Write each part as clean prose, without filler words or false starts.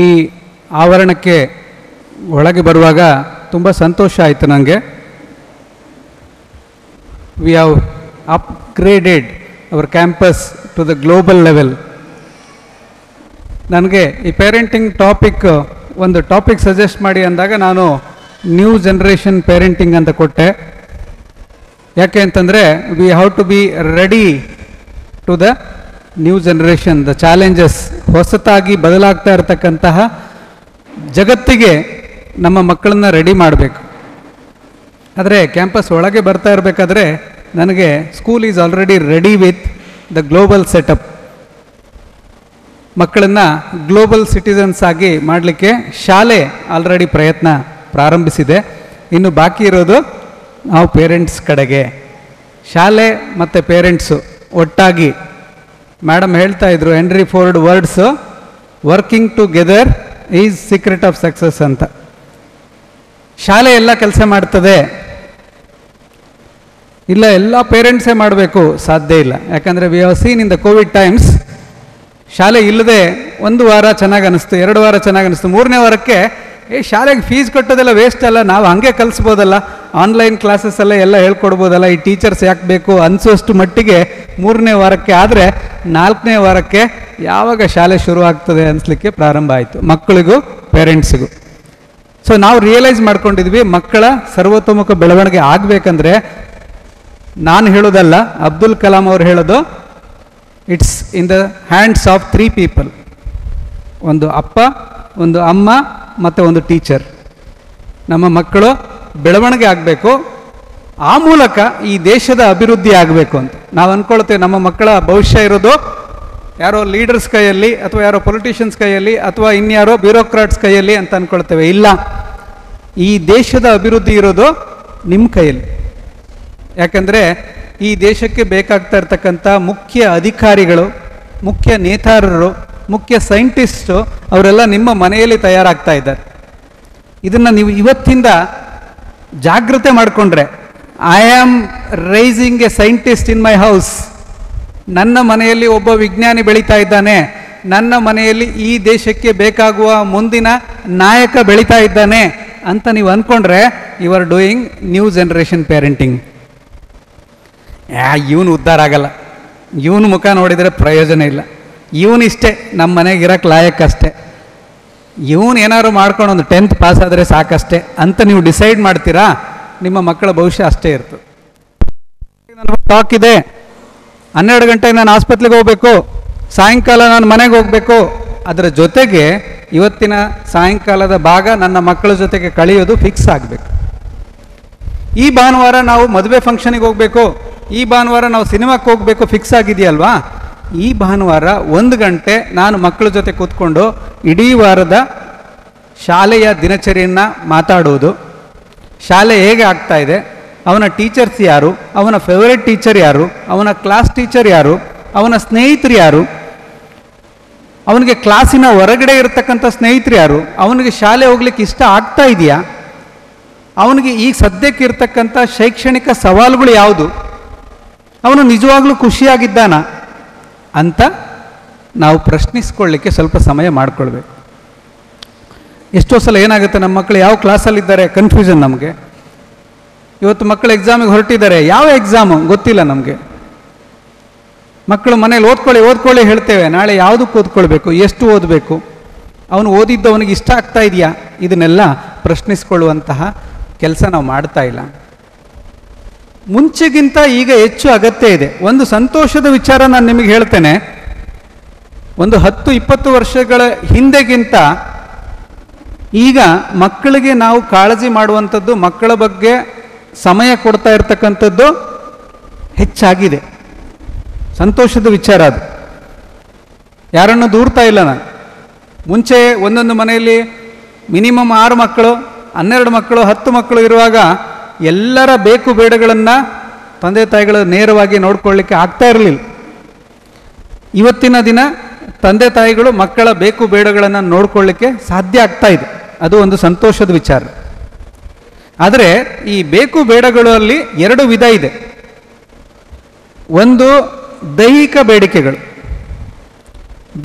ಈ ಆವರಣಕ್ಕೆ ಒಳಗೆ ಬರುವಾಗ ತುಂಬ ಸಂತೋಷ ಆಯಿತು ನನಗೆ. We have upgraded our campus to the global level. ನನಗೆ ಈ ಪೇರೆಂಟಿಂಗ್ ಒಂದು ಟಾಪಿಕ್ ಸಜೆಸ್ಟ್ ಮಾಡಿ ಅಂದಾಗ ನಾನು ನ್ಯೂ ಜನ್ರೇಷನ್ ಪೇರೆಂಟಿಂಗ್ ಅಂತ ಕೊಟ್ಟೆ. ಯಾಕೆ ಅಂತಂದರೆ we have to be ready to the new generation, the challenges. ಹೊಸತಾಗಿ ಬದಲಾಗ್ತಾ ಇರತಕ್ಕಂತಹ ಜಗತ್ತಿಗೆ ನಮ್ಮ ಮಕ್ಕಳನ್ನ ರೆಡಿ ಮಾಡಬೇಕು. ಆದರೆ ಕ್ಯಾಂಪಸ್ ಒಳಗೆ ಬರ್ತಾ ಇರಬೇಕಾದ್ರೆ ನನಗೆ school is already ready with the global setup. ಮಕ್ಕಳನ್ನು ಗ್ಲೋಬಲ್ ಸಿಟಿಸನ್ಸ್ ಆಗಿ ಮಾಡಲಿಕ್ಕೆ ಶಾಲೆ ಆಲ್ರೆಡಿ ಪ್ರಯತ್ನ ಪ್ರಾರಂಭಿಸಿದೆ. ಇನ್ನು ಬಾಕಿ ಇರೋದು ನಾವು ಪೇರೆಂಟ್ಸ್ ಕಡೆಗೆ. ಶಾಲೆ ಮತ್ತು ಪೇರೆಂಟ್ಸು ಒಟ್ಟಾಗಿ, ಮೇಡಮ್ ಹೇಳ್ತಾ ಇದ್ರು henry Ford words, working together is secret of success ಅಂತ. ಶಾಲೆ ಎಲ್ಲ ಕೆಲಸ ಮಾಡ್ತದೆ, ಇಲ್ಲ ಎಲ್ಲ ಪೇರೆಂಟ್ಸೇ ಮಾಡಬೇಕು, ಸಾಧ್ಯ ಇಲ್ಲ. ಯಾಕಂದರೆ we have seen in the Covid times, ಶಾಲೆ ಇಲ್ಲದೆ ಒಂದು ವಾರ ಚೆನ್ನಾಗಿ ಅನ್ನಿಸ್ತು, 2 ವಾರ ಚೆನ್ನಾಗಿ ಅನ್ನಿಸ್ತು, 3ನೇ ವಾರಕ್ಕೆ ಶಾಲೆಗೆ ಫೀಸ್ ಕಟ್ಟೋದೆಲ್ಲ ವೇಸ್ಟ್ ಅಲ್ಲ, ನಾವು ಹಾಗೆ ಕಲಿಸ್ಬೋದಲ್ಲ, ಆನ್ಲೈನ್ ಕ್ಲಾಸಸ್ಸಲ್ಲೇ ಎಲ್ಲ ಹೇಳ್ಕೊಡ್ಬೋದಲ್ಲ, ಈ ಟೀಚರ್ಸ್ ಯಾಕೆ ಬೇಕು ಅನಿಸೋಷ್ಟು ಮಟ್ಟಿಗೆ 3ನೇ ವಾರಕ್ಕೆ. ಆದರೆ 4ನೇ ವಾರಕ್ಕೆ ಯಾವಾಗ ಶಾಲೆ ಶುರುವಾಗ್ತದೆ ಅನಿಸ್ಲಿಕ್ಕೆ ಪ್ರಾರಂಭ ಆಯಿತು, ಮಕ್ಕಳಿಗೂ ಪೇರೆಂಟ್ಸಿಗೂ. ಸೊ ನಾವು ರಿಯಲೈಸ್ ಮಾಡ್ಕೊಂಡಿದ್ವಿ, ಮಕ್ಕಳ ಸರ್ವತೋಮುಖ ಬೆಳವಣಿಗೆ ಆಗಬೇಕಂದ್ರೆ ನಾನು ಹೇಳೋದಲ್ಲ, ಅಬ್ದುಲ್ ಕಲಾಂ ಅವರು ಹೇಳೋದು, it's in the hands of 3 people. ಒಂದು ಅಪ್ಪ, ಒಂದು ಅಮ್ಮ ಮತ್ತು ಒಂದು ಟೀಚರ್. ನಮ್ಮ ಮಕ್ಕಳು ಬೆಳವಣಿಗೆ ಆಗಬೇಕು, ಆ ಮೂಲಕ ಈ ದೇಶದ ಅಭಿವೃದ್ಧಿ ಆಗಬೇಕು ಅಂತ ನಾವು ಅಂದ್ಕೊಳ್ತೇವೆ. ನಮ್ಮ ಮಕ್ಕಳ ಭವಿಷ್ಯ ಇರೋದು ಯಾರೋ ಲೀಡರ್ಸ್ ಕೈಯಲ್ಲಿ, ಅಥವಾ ಯಾರೋ ಪೊಲಿಟಿಷಿಯನ್ಸ್ ಕೈಯಲ್ಲಿ, ಅಥವಾ ಇನ್ಯಾರೋ ಬ್ಯೂರೋಕ್ರಾಟ್ಸ್ ಕೈಯಲ್ಲಿ ಅಂತ ಅಂದ್ಕೊಳ್ತೇವೆ. ಇಲ್ಲ, ಈ ದೇಶದ ಅಭಿವೃದ್ಧಿ ಇರೋದು ನಿಮ್ಮ ಕೈಯಲ್ಲಿ. ಯಾಕಂದರೆ ಈ ದೇಶಕ್ಕೆ ಬೇಕಾಗ್ತಾ ಇರ್ತಕ್ಕಂಥ ಮುಖ್ಯ ಅಧಿಕಾರಿಗಳು, ಮುಖ್ಯ ನೇತಾರರು, ಮುಖ್ಯ ಸೈಂಟಿಸ್ಟು ಅವರೆಲ್ಲ ನಿಮ್ಮ ಮನೆಯಲ್ಲಿ ತಯಾರಾಗ್ತಾ ಇದ್ದಾರೆ. ಇದನ್ನು ನೀವು ಇವತ್ತಿಂದ ಜಾಗ್ರತೆ ಮಾಡಿಕೊಂಡ್ರೆ, I am raising a scientist in my house, ನನ್ನ ಮನೆಯಲ್ಲಿ ಒಬ್ಬ ವಿಜ್ಞಾನಿ ಬೆಳೀತಾ ಇದ್ದಾನೆ, ನನ್ನ ಮನೆಯಲ್ಲಿ ಈ ದೇಶಕ್ಕೆ ಬೇಕಾಗುವ ಮುಂದಿನ ನಾಯಕ ಬೆಳೀತಾ ಇದ್ದಾನೆ ಅಂತ ನೀವು ಅಂದ್ಕೊಂಡ್ರೆ you are doing new generation parenting. ಇವನು ಉದ್ಧಾರ ಆಗಲ್ಲ, ಇವನು ಮುಖ ನೋಡಿದರೆ ಪ್ರಯೋಜನ ಇಲ್ಲ, ಇವನಿಷ್ಟೇ ನಮ್ಮ ಮನೆಗೆ ಇರೋಕ್ಕೆ ಲಾಯಕ್ಕಷ್ಟೇ, ಇವನು ಏನಾದ್ರು ಮಾಡ್ಕೊಂಡು ಒಂದು 10th ಪಾಸ್ ಆದರೆ ಸಾಕಷ್ಟೇ ಅಂತ ನೀವು ಡಿಸೈಡ್ ಮಾಡ್ತೀರಾ, ನಿಮ್ಮ ಮಕ್ಕಳ ಭವಿಷ್ಯ ಅಷ್ಟೇ ಇರ್ತದೆ. ನನಗೆ ಟಾಕ್ ಇದೆ, 12 ಗಂಟೆಗೆ ನಾನು ಆಸ್ಪತ್ರೆಗೆ ಹೋಗಬೇಕು, ಸಾಯಂಕಾಲ ನಾನು ಮನೆಗೆ ಹೋಗಬೇಕು, ಅದರ ಜೊತೆಗೆ ಇವತ್ತಿನ ಸಾಯಂಕಾಲದ ಭಾಗ ನನ್ನ ಮಕ್ಕಳ ಜೊತೆಗೆ ಕಳೆಯೋದು ಫಿಕ್ಸ್ ಆಗಬೇಕು. ಈ ಭಾನುವಾರ ನಾವು ಮದುವೆ ಫಂಕ್ಷನಿಗೆ ಹೋಗಬೇಕು, ಈ ಭಾನುವಾರ ನಾವು ಸಿನಿಮಾಕ್ಕೆ ಹೋಗಬೇಕು, ಫಿಕ್ಸ್ ಆಗಿದೆಯಲ್ವಾ. ಈ ಭಾನುವಾರ 1 ಗಂಟೆ ನಾನು ಮಕ್ಕಳ ಜೊತೆ ಕೂತ್ಕೊಂಡು ಇಡೀ ವಾರದ ಶಾಲೆಯ ದಿನಚರಿಯನ್ನು ಮಾತಾಡೋದು, ಶಾಲೆ ಹೇಗೆ ಆಗ್ತಾ ಇದೆ, ಅವನ ಟೀಚರ್ಸ್ ಯಾರು, ಅವನ ಫೇವರೆಟ್ ಟೀಚರ್ ಯಾರು, ಅವನ ಕ್ಲಾಸ್ ಟೀಚರ್ ಯಾರು, ಅವನ ಸ್ನೇಹಿತರು ಯಾರು, ಅವನಿಗೆ ಕ್ಲಾಸಿನ ಹೊರಗಡೆ ಇರತಕ್ಕಂಥ ಸ್ನೇಹಿತರು ಯಾರು, ಅವನಿಗೆ ಶಾಲೆ ಹೋಗ್ಲಿಕ್ಕೆ ಇಷ್ಟ ಆಗ್ತಾ ಇದೆಯಾ, ಅವನಿಗೆ ಈಗ ಸದ್ಯಕ್ಕೆ ಇರ್ತಕ್ಕಂಥ ಶೈಕ್ಷಣಿಕ ಸವಾಲುಗಳು ಯಾವುದು, ಅವನು ನಿಜವಾಗ್ಲೂ ಖುಷಿಯಾಗಿದ್ದಾನ ಅಂತ ನಾವು ಪ್ರಶ್ನಿಸ್ಕೊಳ್ಳಿಕ್ಕೆ ಸ್ವಲ್ಪ ಸಮಯ ಮಾಡಿಕೊಳ್ಬೇಕು. ಎಷ್ಟೋ ಸಲ ಏನಾಗುತ್ತೆ, ನಮ್ಮ ಮಕ್ಕಳು ಯಾವ ಕ್ಲಾಸಲ್ಲಿದ್ದಾರೆ ಕನ್ಫ್ಯೂಷನ್ ನಮಗೆ. ಇವತ್ತು ಮಕ್ಕಳು ಎಕ್ಸಾಮಿಗೆ ಹೊರಟಿದ್ದಾರೆ, ಯಾವ ಎಕ್ಸಾಮು ಗೊತ್ತಿಲ್ಲ ನಮಗೆ. ಮಕ್ಕಳು ಮನೇಲಿ ಓದ್ಕೊಳ್ಳಿ ಹೇಳ್ತೇವೆ, ನಾಳೆ ಯಾವುದಕ್ಕೆ ಓದ್ಕೊಳ್ಬೇಕು, ಎಷ್ಟು ಓದಬೇಕು, ಅವನು ಓದಿದ್ದು ಅವನಿಗೆ ಇಷ್ಟ ಆಗ್ತಾ ಇದೆಯಾ, ಇದನ್ನೆಲ್ಲ ಪ್ರಶ್ನಿಸ್ಕೊಳ್ಳುವಂತಹ ಕೆಲಸ ನಾವು ಮಾಡ್ತಾ ಇಲ್ಲ. ಮುಂಚೆಗಿಂತ ಈಗ ಹೆಚ್ಚು ಅಗತ್ಯ ಇದೆ. ಒಂದು ಸಂತೋಷದ ವಿಚಾರ ನಾನು ನಿಮಗೆ ಹೇಳ್ತೇನೆ, ಒಂದು 10-20 ವರ್ಷಗಳ ಹಿಂದೆಗಿಂತ ಈಗ ಮಕ್ಕಳಿಗೆ ನಾವು ಕಾಳಜಿ ಮಾಡುವಂಥದ್ದು, ಮಕ್ಕಳ ಬಗ್ಗೆ ಸಮಯ ಕೊಡ್ತಾ ಇರ್ತಕ್ಕಂಥದ್ದು ಹೆಚ್ಚಾಗಿದೆ. ಸಂತೋಷದ ವಿಚಾರ ಅದು, ಯಾರನ್ನು ದೂರ್ತಾ ಇಲ್ಲ ನಾನು. ಮುಂಚೆ ಒಂದೊಂದು ಮನೆಯಲ್ಲಿ ಮಿನಿಮಮ್ 6 ಮಕ್ಕಳು, 12 ಮಕ್ಕಳು, 10 ಮಕ್ಕಳು ಇರುವಾಗ ಎಲ್ಲರ ಬೇಕು ಬೇಡಗಳನ್ನು ತಂದೆ ತಾಯಿಗಳು ನೇರವಾಗಿ ನೋಡ್ಕೊಳ್ಳಿಕ್ಕೆ ಆಗ್ತಾ ಇರಲಿಲ್ಲ. ಇವತ್ತಿನ ದಿನ ತಂದೆ ತಾಯಿಗಳು ಮಕ್ಕಳ ಬೇಕು ಬೇಡಗಳನ್ನು ನೋಡ್ಕೊಳ್ಳಿಕ್ಕೆ ಸಾಧ್ಯ ಆಗ್ತಾ ಇದೆ, ಅದು ಒಂದು ಸಂತೋಷದ ವಿಚಾರ. ಆದರೆ ಈ ಬೇಕು ಬೇಡಗಳಲ್ಲಿ 2 ವಿಧ ಇದೆ. ಒಂದು ದೈಹಿಕ ಬೇಡಿಕೆಗಳು,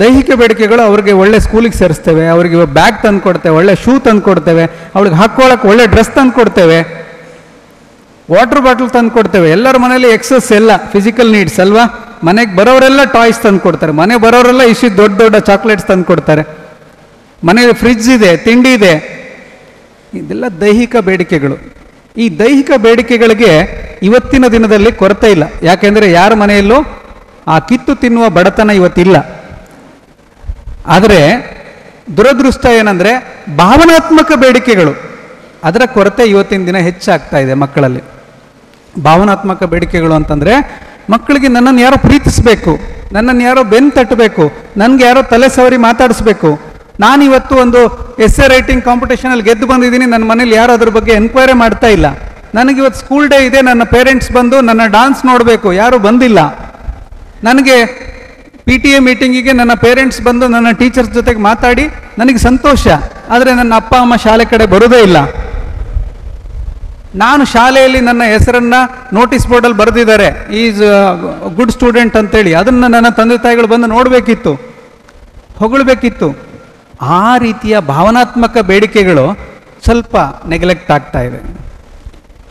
ದೈಹಿಕ ಬೇಡಿಕೆಗಳು ಅವ್ರಿಗೆ ಒಳ್ಳೆ ಸ್ಕೂಲಿಗೆ ಸೇರಿಸ್ತೇವೆ, ಅವರಿಗೆ ಬ್ಯಾಗ್ ತಂದು ಕೊಡ್ತೇವೆ, ಒಳ್ಳೆ ಶೂ ತಂದು ಕೊಡ್ತೇವೆ, ಅವಳಿಗೆ ಹಾಕ್ಕೊಳ್ಳೋಕೆ ಒಳ್ಳೆ ಡ್ರೆಸ್ ತಂದು ಕೊಡ್ತೇವೆ, ವಾಟರ್ ಬಾಟಲ್ ತಂದು ಕೊಡ್ತೇವೆ. ಎಲ್ಲರ ಮನೇಲಿ ಎಕ್ಸಸ್ ಎಲ್ಲ ಫಿಸಿಕಲ್ ನೀಡ್ಸ್ ಅಲ್ವಾ. ಮನೆಗೆ ಬರೋರೆಲ್ಲ ಟಾಯ್ಸ್ ತಂದು ಕೊಡ್ತಾರೆ, ಮನೆ ಬರೋರೆಲ್ಲ ಇಷ್ಟು ದೊಡ್ಡ ದೊಡ್ಡ ಚಾಕ್ಲೇಟ್ಸ್ ತಂದು ಕೊಡ್ತಾರೆ, ಮನೇಲಿ ಫ್ರಿಡ್ಜ್ ಇದೆ, ತಿಂಡಿ ಇದೆ. ಇದೆಲ್ಲ ದೈಹಿಕ ಬೇಡಿಕೆಗಳು. ಈ ದೈಹಿಕ ಬೇಡಿಕೆಗಳಿಗೆ ಇವತ್ತಿನ ದಿನದಲ್ಲಿ ಕೊರತೆ ಇಲ್ಲ. ಯಾಕೆಂದರೆ ಯಾರ ಮನೆಯಲ್ಲೂ ಆ ಕಿತ್ತು ತಿನ್ನುವ ಬಡತನ ಇವತ್ತಿಲ್ಲ. ಆದರೆ ದುರದೃಷ್ಟ ಏನಂದರೆ ಭಾವನಾತ್ಮಕ ಬೇಡಿಕೆಗಳು, ಅದರ ಕೊರತೆ ಇವತ್ತಿನ ದಿನ ಹೆಚ್ಚಾಗ್ತಾ ಇದೆ ಮಕ್ಕಳಲ್ಲಿ. ಭಾವನಾತ್ಮಕ ಬೇಡಿಕೆಗಳು ಅಂತಂದರೆ ಮಕ್ಕಳಿಗೆ ನನ್ನನ್ನು ಯಾರೋ ಪ್ರೀತಿಸಬೇಕು, ನನ್ನನ್ನು ಯಾರೋ ಬೆನ್ನು ತಟ್ಟಬೇಕು, ನನಗೆ ಯಾರೋ ತಲೆ ಸವರಿ ಮಾತಾಡಿಸ್ಬೇಕು, ನಾನಿವತ್ತು ಒಂದು ಎಸ್ಸೆ ರೈಟಿಂಗ್ ಕಾಂಪಿಟೇಷನಲ್ಲಿ ಗೆದ್ದು ಬಂದಿದ್ದೀನಿ, ನನ್ನ ಮನೇಲಿ ಯಾರು ಅದ್ರ ಬಗ್ಗೆ ಎನ್ಕ್ವೈರಿ ಮಾಡ್ತಾ ಇಲ್ಲ, ನನಗಿವತ್ತು ಸ್ಕೂಲ್ ಡೇ ಇದೆ, ನನ್ನ ಪೇರೆಂಟ್ಸ್ ಬಂದು ನನ್ನ ಡಾನ್ಸ್ ನೋಡಬೇಕು, ಯಾರೂ ಬಂದಿಲ್ಲ, ನನಗೆ PTA ಮೀಟಿಂಗಿಗೆ ನನ್ನ ಪೇರೆಂಟ್ಸ್ ಬಂದು ನನ್ನ ಟೀಚರ್ಸ್ ಜೊತೆಗೆ ಮಾತಾಡಿ ನನಗೆ ಸಂತೋಷ, ಆದರೆ ನನ್ನ ಅಪ್ಪ ಅಮ್ಮ ಶಾಲೆ ಕಡೆ ಬರೋದೇ ಇಲ್ಲ. ನಾನು ಶಾಲೆಯಲ್ಲಿ ನನ್ನ ಹೆಸರನ್ನು ನೋಟಿಸ್ ಬೋರ್ಡಲ್ಲಿ ಬರೆದಿದ್ದಾರೆ, ಈಸ್ ಗುಡ್ ಸ್ಟೂಡೆಂಟ್ ಅಂತೇಳಿ, ಅದನ್ನು ನನ್ನ ತಂದೆ ತಾಯಿಗಳು ಬಂದು ನೋಡಬೇಕಿತ್ತು, ಹೊಗಳಬೇಕಿತ್ತು. ಆ ರೀತಿಯ ಭಾವನಾತ್ಮಕ ಬೇಡಿಕೆಗಳು ಸ್ವಲ್ಪ ನೆಗ್ಲೆಕ್ಟ್ ಆಗ್ತಾ ಇದೆ.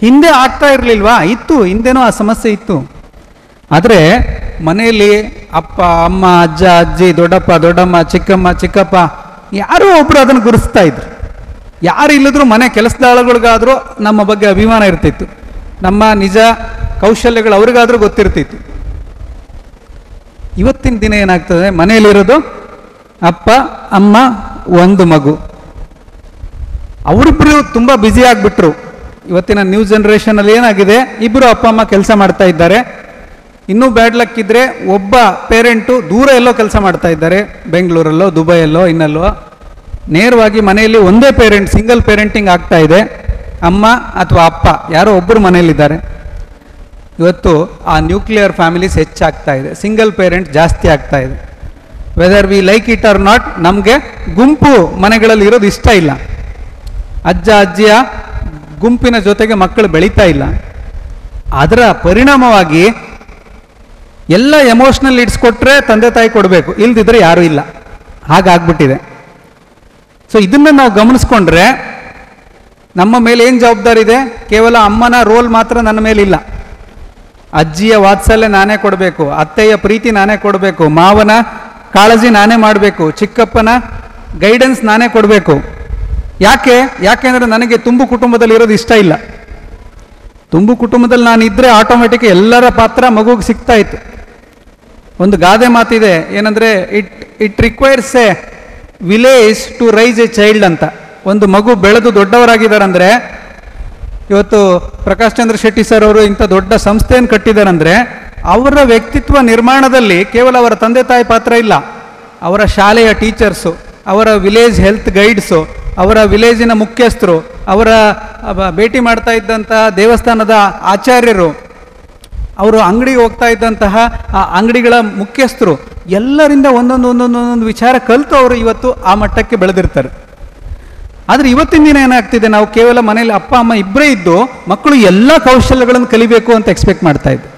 ಹಿಂದೆ ಆಗ್ತಾ ಇರಲಿಲ್ವಾ? ಇತ್ತು, ಹಿಂದೆನೂ ಆ ಸಮಸ್ಯೆ ಇತ್ತು. ಆದರೆ ಮನೆಯಲ್ಲಿ ಅಪ್ಪ ಅಮ್ಮ ಅಜ್ಜ ಅಜ್ಜಿ ದೊಡ್ಡಪ್ಪ ದೊಡ್ಡಮ್ಮ ಚಿಕ್ಕಮ್ಮ ಚಿಕ್ಕಪ್ಪ ಯಾರೋ ಒಬ್ರು ಅದನ್ನು ಗುರುಸ್ತಾ ಇದ್ರು. ಯಾರು ಇಲ್ಲಿದ್ರು ಮನೆ ಕೆಲಸದಾಳುಗಳಿಗಾದರೂ ನಮ್ಮ ಬಗ್ಗೆ ಅಭಿಮಾನ ಇರ್ತಿತ್ತು, ನಮ್ಮ ನಿಜ ಕೌಶಲ್ಯಗಳು ಅವ್ರಿಗಾದರೂ ಗೊತ್ತಿರ್ತಿತ್ತು. ಇವತ್ತಿನ ದಿನ ಏನಾಗ್ತದೆ, ಮನೆಯಲ್ಲಿರೋದು ಅಪ್ಪ ಅಮ್ಮ ಒಂದು ಮಗು, ಅವರಿಬ್ಬರು ತುಂಬ ಬ್ಯುಸಿ ಆಗಿಬಿಟ್ರು. ಇವತ್ತಿನ ನ್ಯೂ ಜನ್ರೇಷನಲ್ಲಿ ಏನಾಗಿದೆ, ಇಬ್ಬರು ಅಪ್ಪ ಅಮ್ಮ ಕೆಲಸ ಮಾಡ್ತಾ ಇದ್ದಾರೆ. ಇನ್ನೂ ಬ್ಯಾಡ್ ಲಕ್ ಇದ್ದರೆ ಒಬ್ಬ ಪೇರೆಂಟು ದೂರ ಎಲ್ಲೋ ಕೆಲಸ ಮಾಡ್ತಾ ಇದ್ದಾರೆ, ಬೆಂಗಳೂರಲ್ಲೋ ದುಬೈಯಲ್ಲೋ ಇನ್ನಲ್ಲೋ. ನೇರವಾಗಿ ಮನೆಯಲ್ಲಿ ಒಂದೇ ಪೇರೆಂಟ್, ಸಿಂಗಲ್ ಪೇರೆಂಟಿಂಗ್ ಆಗ್ತಾ ಇದೆ. ಅಮ್ಮ ಅಥವಾ ಅಪ್ಪ ಯಾರೋ ಒಬ್ಬರು ಮನೆಯಲ್ಲಿದ್ದಾರೆ. ಇವತ್ತು ಆ ನ್ಯೂಕ್ಲಿಯರ್ ಫ್ಯಾಮಿಲೀಸ್ ಹೆಚ್ಚಾಗ್ತಾ ಇದೆ, ಸಿಂಗಲ್ ಪೇರೆಂಟ್ ಜಾಸ್ತಿ ಆಗ್ತಾ ಇದೆ. Whether we like it or not, ನಮಗೆ ಗುಂಪು ಮನೆಗಳಲ್ಲಿ ಇರೋದು ಇಷ್ಟ ಇಲ್ಲ. ಅಜ್ಜ ಅಜ್ಜಿಯ ಗುಂಪಿನ ಜೊತೆಗೆ ಮಕ್ಕಳು ಬೆಳೀತಾ ಇಲ್ಲ. ಅದರ ಪರಿಣಾಮವಾಗಿ ಎಲ್ಲ ಎಮೋಷ್ನಲ್ ಇಡ್ಸ್ಕೊಟ್ರೆ ತಂದೆ ತಾಯಿ ಕೊಡಬೇಕು, ಇಲ್ದಿದ್ರೆ ಯಾರೂ ಇಲ್ಲ, ಹಾಗಾಗ್ಬಿಟ್ಟಿದೆ. ಸೊ ಇದನ್ನು ನಾವು ಗಮನಿಸ್ಕೊಂಡ್ರೆ ನಮ್ಮ ಮೇಲೆ ಏನು ಜವಾಬ್ದಾರಿ ಇದೆ? ಕೇವಲ ಅಮ್ಮನ ರೋಲ್ ಮಾತ್ರ ನನ್ನ ಮೇಲಿಲ್ಲ. ಅಜ್ಜಿಯ ವಾತ್ಸಲ್ಯ ನಾನೇ ಕೊಡಬೇಕು, ಅತ್ತೆಯ ಪ್ರೀತಿ ನಾನೇ ಕೊಡಬೇಕು, ಮಾವನ ಕಾಳಜಿ ನಾನೇ ಮಾಡಬೇಕು, ಚಿಕ್ಕಪ್ಪನ ಗೈಡೆನ್ಸ್ ನಾನೇ ಕೊಡಬೇಕು. ಯಾಕೆಂದರೆ ನನಗೆ ತುಂಬು ಕುಟುಂಬದಲ್ಲಿ ಇರೋದು ಇಷ್ಟ ಇಲ್ಲ. ತುಂಬು ಕುಟುಂಬದಲ್ಲಿ ನಾನು ಇದ್ದರೆ ಆಟೋಮೆಟಿಕ್ ಎಲ್ಲರ ಪಾತ್ರ ಮಗುಗೆ ಸಿಗ್ತಾ ಇತ್ತು. ಒಂದು ಗಾದೆ ಮಾತಿದೆ, ಏನಂದರೆ it requires a village to raise a child ಅಂತ. ಒಂದು ಮಗು ಬೆಳೆದು ದೊಡ್ಡವರಾಗಿದ್ದಾರಂದರೆ, ಇವತ್ತು ಪ್ರಕಾಶ್ ಚಂದ್ರ ಶೆಟ್ಟಿ ಸರ್ ಅವರು ಇಂಥ ದೊಡ್ಡ ಸಂಸ್ಥೆಯನ್ನು ಕಟ್ಟಿದ್ದಾರಂದರೆ ಅವರ ವ್ಯಕ್ತಿತ್ವ ನಿರ್ಮಾಣದಲ್ಲಿ ಕೇವಲ ಅವರ ತಂದೆ ತಾಯಿ ಪಾತ್ರ ಇಲ್ಲ, ಅವರ ಶಾಲೆಯ ಟೀಚರ್ಸು, ಅವರ ವಿಲೇಜ್ ಹೆಲ್ತ್ ಗೈಡ್ಸು, ಅವರ ವಿಲೇಜಿನ ಮುಖ್ಯಸ್ಥರು, ಅವರ ಭೇಟಿ ಮಾಡ್ತಾ ಇದ್ದಂತಹ ದೇವಸ್ಥಾನದ ಆಚಾರ್ಯರು, ಅವರು ಅಂಗಡಿಗೆ ಹೋಗ್ತಾ ಇದ್ದಂತಹ ಆ ಅಂಗಡಿಗಳ ಮುಖ್ಯಸ್ಥರು, ಎಲ್ಲರಿಂದ ಒಂದೊಂದು ವಿಚಾರ ಕಲಿತು ಅವರು ಇವತ್ತು ಆ ಮಟ್ಟಕ್ಕೆ ಬೆಳೆದಿರ್ತಾರೆ. ಆದರೆ ಇವತ್ತಿನ ದಿನ ಏನಾಗ್ತಿದೆ, ನಾವು ಕೇವಲ ಮನೇಲಿ ಅಪ್ಪ ಅಮ್ಮ ಇಬ್ಬರೇ ಇದ್ದು ಮಕ್ಕಳು ಎಲ್ಲ ಕೌಶಲ್ಯಗಳನ್ನು ಕಲಿಬೇಕು ಅಂತ ಎಕ್ಸ್ಪೆಕ್ಟ್ ಮಾಡ್ತಾ ಇದ್ವಿ.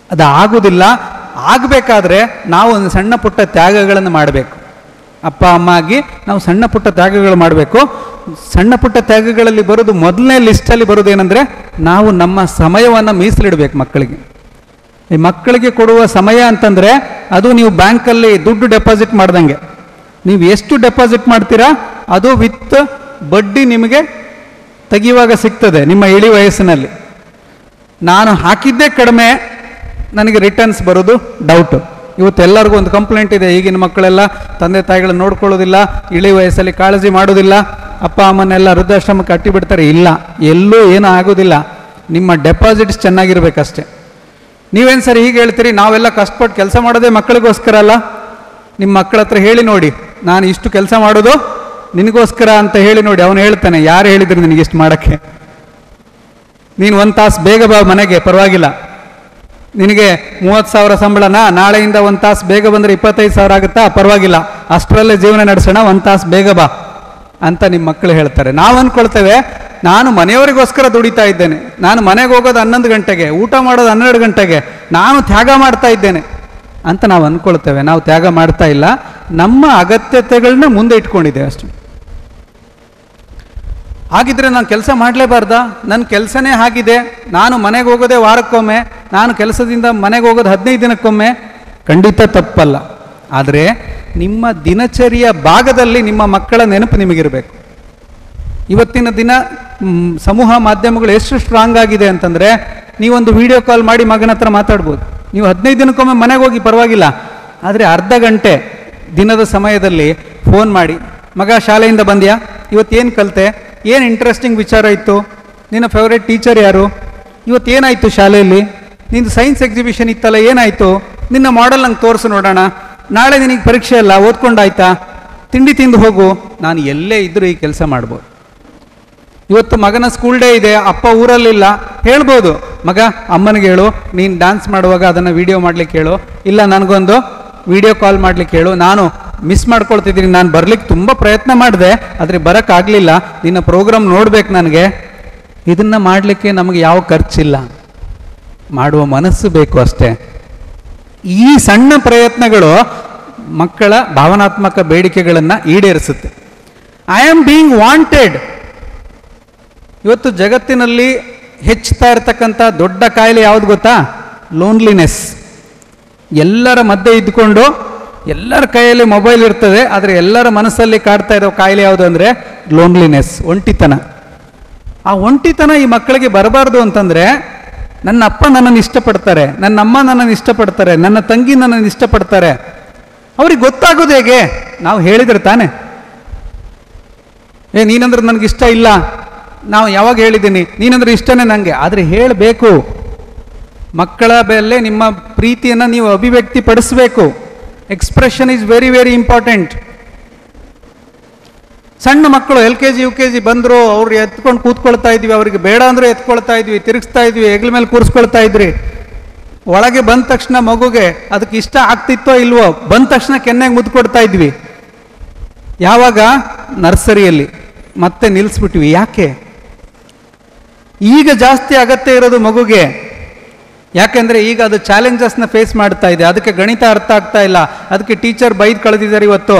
ಅದು ಆಗೋದಿಲ್ಲ. ಆಗಬೇಕಾದ್ರೆ ನಾವು ಒಂದು ಸಣ್ಣ ಪುಟ್ಟ ತ್ಯಾಗಗಳನ್ನು ಮಾಡಬೇಕು. ಅಪ್ಪ ಅಮ್ಮ ಆಗಿ ನಾವು ಸಣ್ಣ ಪುಟ್ಟ ತ್ಯಾಗಗಳು ಮಾಡಬೇಕು. ಸಣ್ಣ ಪುಟ್ಟ ತ್ಯಾಗಗಳಲ್ಲಿ ಬರೋದು, ಮೊದಲನೇ ಲಿಸ್ಟಲ್ಲಿ ಬರೋದು ಏನಂದರೆ, ನಾವು ನಮ್ಮ ಸಮಯವನ್ನು ಮೀಸಲಿಡಬೇಕು ಮಕ್ಕಳಿಗೆ. ಈ ಮಕ್ಕಳಿಗೆ ಕೊಡುವ ಸಮಯ ಅಂತಂದರೆ ಅದು ನೀವು ಬ್ಯಾಂಕಲ್ಲಿ ದುಡ್ಡು ಡೆಪಾಸಿಟ್ ಮಾಡ್ದಂಗೆ. ನೀವು ಎಷ್ಟು ಡೆಪಾಸಿಟ್ ಮಾಡ್ತೀರಾ ಅದು ವಿತ್ ಬಡ್ಡಿ ನಿಮಗೆ ತೆಗೆಯುವಾಗ ಸಿಗ್ತದೆ ನಿಮ್ಮ ಇಳಿ ವಯಸ್ಸಿನಲ್ಲಿ. ನಾನು ಹಾಕಿದ್ದೇ ಕಡಿಮೆ, ನನಗೆ ರಿಟರ್ನ್ಸ್ ಬರೋದು ಡೌಟು. ಇವತ್ತು ಎಲ್ಲರಿಗೂ ಒಂದು ಕಂಪ್ಲೇಂಟ್ ಇದೆ, ಈಗಿನ ಮಕ್ಕಳೆಲ್ಲ ತಂದೆ ತಾಯಿಗಳನ್ನ ನೋಡ್ಕೊಳ್ಳೋದಿಲ್ಲ, ಇಳಿ ವಯಸ್ಸಲ್ಲಿ ಕಾಳಜಿ ಮಾಡೋದಿಲ್ಲ, ಅಪ್ಪ ಅಮ್ಮನ್ನೆಲ್ಲ ವೃದ್ಧಾಶ್ರಮಕ್ಕೆ ಅಟ್ಟಿಬಿಡ್ತಾರೆ. ಇಲ್ಲ, ಎಲ್ಲೂ ಏನೂ ಆಗೋದಿಲ್ಲ, ನಿಮ್ಮ ಡೆಪಾಸಿಟ್ಸ್ ಚೆನ್ನಾಗಿರ್ಬೇಕಷ್ಟೆ. ನೀವೇನು ಸರಿ ಹೀಗೆ ಹೇಳ್ತೀರಿ, ನಾವೆಲ್ಲ ಕಷ್ಟಪಟ್ಟು ಕೆಲಸ ಮಾಡೋದೇ ಮಕ್ಕಳಿಗೋಸ್ಕರ ಅಲ್ಲ. ನಿಮ್ಮ ಮಕ್ಕಳ ಹತ್ರ ಹೇಳಿ ನೋಡಿ, ನಾನು ಇಷ್ಟು ಕೆಲಸ ಮಾಡೋದು ನಿನಗೋಸ್ಕರ ಅಂತ ಹೇಳಿ ನೋಡಿ. ಅವನು ಹೇಳ್ತಾನೆ, ಯಾರು ಹೇಳಿದ್ರು ನಿನಗೆ ಇಷ್ಟು ಮಾಡೋಕ್ಕೆ? ನೀನು ಒಂದು ತಾಸು ಬೇಗ ಬಾ ಮನೆಗೆ, ಪರವಾಗಿಲ್ಲ. ನಿನಗೆ 30,000 ಸಂಬಳನಾ, ನಾಳೆಯಿಂದ ಒಂದು ತಾಸು ಬೇಗ ಬಂದರೆ 25,000 ಆಗುತ್ತಾ, ಪರವಾಗಿಲ್ಲ, ಅಷ್ಟರಲ್ಲೇ ಜೀವನ ನಡೆಸೋಣ, ಒಂದು ತಾಸು ಬೇಗ ಬಾ ಅಂತ ನಿಮ್ಮ ಮಕ್ಕಳು ಹೇಳ್ತಾರೆ. ನಾವು ಅಂದ್ಕೊಳ್ತೇವೆ, ನಾನು ಮನೆಯವರಿಗೋಸ್ಕರ ದುಡಿತಾ ಇದ್ದೇನೆ, ನಾನು ಮನೆಗೆ ಹೋಗೋದು 11 ಗಂಟೆಗೆ, ಊಟ ಮಾಡೋದು 12 ಗಂಟೆಗೆ, ನಾನು ತ್ಯಾಗ ಮಾಡ್ತಾ ಇದ್ದೇನೆ ಅಂತ ನಾವು ಅಂದ್ಕೊಳ್ತೇವೆ. ನಾವು ತ್ಯಾಗ ಮಾಡ್ತಾ ಇಲ್ಲ, ನಮ್ಮ ಅಗತ್ಯತೆಗಳನ್ನ ಮುಂದೆ ಇಟ್ಕೊಂಡಿದ್ದೇವೆ ಅಷ್ಟು. ಹಾಗಿದ್ರೆ ನಾನು ಕೆಲಸ ಮಾಡಲೇಬಾರ್ದಾ? ನನ್ನ ಕೆಲಸನೇ ಆಗಿದೆ, ನಾನು ಮನೆಗೆ ಹೋಗೋದೇ ವಾರಕ್ಕೊಮ್ಮೆ, ನಾನು ಕೆಲಸದಿಂದ ಮನೆಗೆ ಹೋಗೋದು 15 ದಿನಕ್ಕೊಮ್ಮೆ, ಖಂಡಿತ ತಪ್ಪಲ್ಲ. ಆದರೆ ನಿಮ್ಮ ದಿನಚರಿಯ ಭಾಗದಲ್ಲಿ ನಿಮ್ಮ ಮಕ್ಕಳ ನೆನಪು ನಿಮಗಿರಬೇಕು. ಇವತ್ತಿನ ದಿನ ಸಮೂಹ ಮಾಧ್ಯಮಗಳು ಎಷ್ಟು ಸ್ಟ್ರಾಂಗ್ ಆಗಿದೆ ಅಂತಂದರೆ, ನೀವೊಂದು ವಿಡಿಯೋ ಕಾಲ್ ಮಾಡಿ ಮಗನ ಹತ್ರ ಮಾತಾಡ್ಬೋದು. ನೀವು 15 ದಿನಕ್ಕೊಮ್ಮೆ ಮನೆಗೆ ಹೋಗಿ ಪರವಾಗಿಲ್ಲ, ಆದರೆ ಅರ್ಧ ಗಂಟೆ ದಿನದ ಸಮಯದಲ್ಲಿ ಫೋನ್ ಮಾಡಿ, ಮಗ ಶಾಲೆಯಿಂದ ಬಂದ್ಯಾ, ಇವತ್ತೇನು ಕಲಿತೆ, ಏನು ಇಂಟ್ರೆಸ್ಟಿಂಗ್ ವಿಚಾರ ಇತ್ತು, ನಿನ್ನ ಫೇವ್ರೇಟ್ ಟೀಚರ್ ಯಾರು, ಇವತ್ತೇನಾಯಿತು ಶಾಲೆಯಲ್ಲಿ, ನಿಂದು ಸೈನ್ಸ್ ಎಕ್ಸಿಬಿಷನ್ ಇತ್ತಲ್ಲ ಏನಾಯಿತು, ನಿನ್ನ ಮಾಡೆಲ್ ನಂಗೆ ತೋರಿಸು ನೋಡೋಣ, ನಾಳೆ ನಿನಗೆ ಪರೀಕ್ಷೆ ಅಲ್ಲ ಓದ್ಕೊಂಡಾಯ್ತಾ, ತಿಂಡಿ ತಿಂದು ಹೋಗು. ನಾನು ಎಲ್ಲೇ ಇದ್ದರೂ ಈ ಕೆಲಸ ಮಾಡ್ಬೋದು. ಇವತ್ತು ಮಗನ ಸ್ಕೂಲ್ ಡೇ ಇದೆ, ಅಪ್ಪ ಊರಲ್ಲಿಲ್ಲ, ಹೇಳ್ಬೋದು, ಮಗ ಅಮ್ಮನಿಗೆ ಹೇಳು, ನೀನು ಡ್ಯಾನ್ಸ್ ಮಾಡುವಾಗ ಅದನ್ನು ವಿಡಿಯೋ ಮಾಡ್ಲಿಕ್ಕೆ ಹೇಳು, ಇಲ್ಲ ನನಗೊಂದು ವಿಡಿಯೋ ಕಾಲ್ ಮಾಡ್ಲಿಕ್ಕೆ ಹೇಳು, ನಾನು ಮಿಸ್ ಮಾಡ್ಕೊಳ್ತಿದ್ದೀನಿ, ನಾನು ಬರ್ಲಿಕ್ಕೆ ತುಂಬ ಪ್ರಯತ್ನ ಮಾಡಿದೆ ಆದರೆ ಬರೋಕ್ಕಾಗಲಿಲ್ಲ, ನಿನ್ನ ಪ್ರೋಗ್ರಾಮ್ ನೋಡ್ಬೇಕು ನನಗೆ. ಇದನ್ನು ಮಾಡಲಿಕ್ಕೆ ನಮಗೆ ಯಾವ ಖರ್ಚಿಲ್ಲ, ಮಾಡುವ ಮನಸ್ಸು ಬೇಕು ಅಷ್ಟೇ. ಈ ಸಣ್ಣ ಪ್ರಯತ್ನಗಳು ಮಕ್ಕಳ ಭಾವನಾತ್ಮಕ ಬೇಡಿಕೆಗಳನ್ನು ಈಡೇರಿಸುತ್ತೆ. I am being wanted. ಇವತ್ತು ಜಗತ್ತಿನಲ್ಲಿ ಹೆಚ್ಚುತ್ತಾ ಇರತಕ್ಕಂಥ ದೊಡ್ಡ ಕಾಯಿಲೆ ಯಾವುದು ಗೊತ್ತಾ? ಲೋನ್ಲಿನೆಸ್. ಎಲ್ಲರ ಮಧ್ಯೆ ಇದ್ದುಕೊಂಡು ಎಲ್ಲರ ಕೈಯಲ್ಲಿ ಮೊಬೈಲ್ ಇರ್ತದೆ, ಆದರೆ ಎಲ್ಲರ ಮನಸ್ಸಲ್ಲಿ ಕಾಡ್ತಾ ಇರೋ ಕಾಯಿಲೆ ಯಾವುದು ಅಂದರೆ ಲೋನ್ಲಿನೆಸ್, ಒಂಟಿತನ. ಆ ಒಂಟಿತನ ಈ ಮಕ್ಕಳಿಗೆ ಬರಬಾರ್ದು ಅಂತಂದರೆ, ನನ್ನ ಅಪ್ಪ ನನ್ನನ್ನು ಇಷ್ಟಪಡ್ತಾರೆ, ನನ್ನ ಅಮ್ಮ ನನ್ನನ್ನು ಇಷ್ಟಪಡ್ತಾರೆ, ನನ್ನ ತಂಗಿ ನನ್ನನ್ನು ಇಷ್ಟಪಡ್ತಾರೆ, ಅವ್ರಿಗೆ ಗೊತ್ತಾಗೋದು ಹೇಗೆ? ನಾವು ಹೇಳಿದ್ರೆ ತಾನೆ. ನೀನಂದ್ರೆ ನನಗಿಷ್ಟ ಇಲ್ಲ, ನಾವು ಯಾವಾಗ ಹೇಳಿದ್ದೀನಿ, ನೀನಂದ್ರೆ ಇಷ್ಟನೇ ನನಗೆ, ಆದರೆ ಹೇಳಬೇಕು. ಮಕ್ಕಳ ಮೇಲೆ ನಿಮ್ಮ ಪ್ರೀತಿಯನ್ನು ನೀವು ಅಭಿವ್ಯಕ್ತಿ ಪಡಿಸಬೇಕು. Expression is very very important. ಸಣ್ಣ ಮಕ್ಕಳು LKG UKG ಬಂದರು, ಅವ್ರು ಎತ್ಕೊಂಡು ಕೂತ್ಕೊಳ್ತಾ ಇದ್ವಿ, ಅವ್ರಿಗೆ ಬೇಡ ಅಂದರೆ ಎತ್ಕೊಳ್ತಾ ಇದ್ವಿ, ತಿರುಗಿಸ್ತಾ ಇದ್ವಿ, ಹೆಗಲ ಮೇಲೆ ಕೂರಿಸ್ಕೊಳ್ತಾ ಇದ್ರಿ. ಒಳಗೆ ಬಂದ ತಕ್ಷಣ ಮಗುಗೆ ಅದಕ್ಕೆ ಇಷ್ಟ ಆಗ್ತಿತ್ತೋ ಇಲ್ವೋ, ಬಂದ ತಕ್ಷಣ ಕೆನ್ನೆಗೆ ಮುದ್ದು ಕೊಡ್ತಾ ಇದ್ವಿ. ಯಾವಾಗ? ನರ್ಸರಿಯಲ್ಲಿ. ಮತ್ತೆ ನಿಲ್ಲಿಸ್ಬಿಟ್ವಿ. ಯಾಕೆ? ಈಗ ಜಾಸ್ತಿ ಅಗತ್ಯ ಇರೋದು ಮಗುಗೆ. ಯಾಕೆಂದರೆ ಈಗ ಅದು ಚಾಲೆಂಜಸ್ನ ಫೇಸ್ ಮಾಡ್ತಾ ಇದೆ, ಅದಕ್ಕೆ ಗಣಿತ ಅರ್ಥ ಆಗ್ತಾ ಇಲ್ಲ, ಅದಕ್ಕೆ ಟೀಚರ್ ಬೈದು ಕಳೆದಿದ್ದಾರೆ,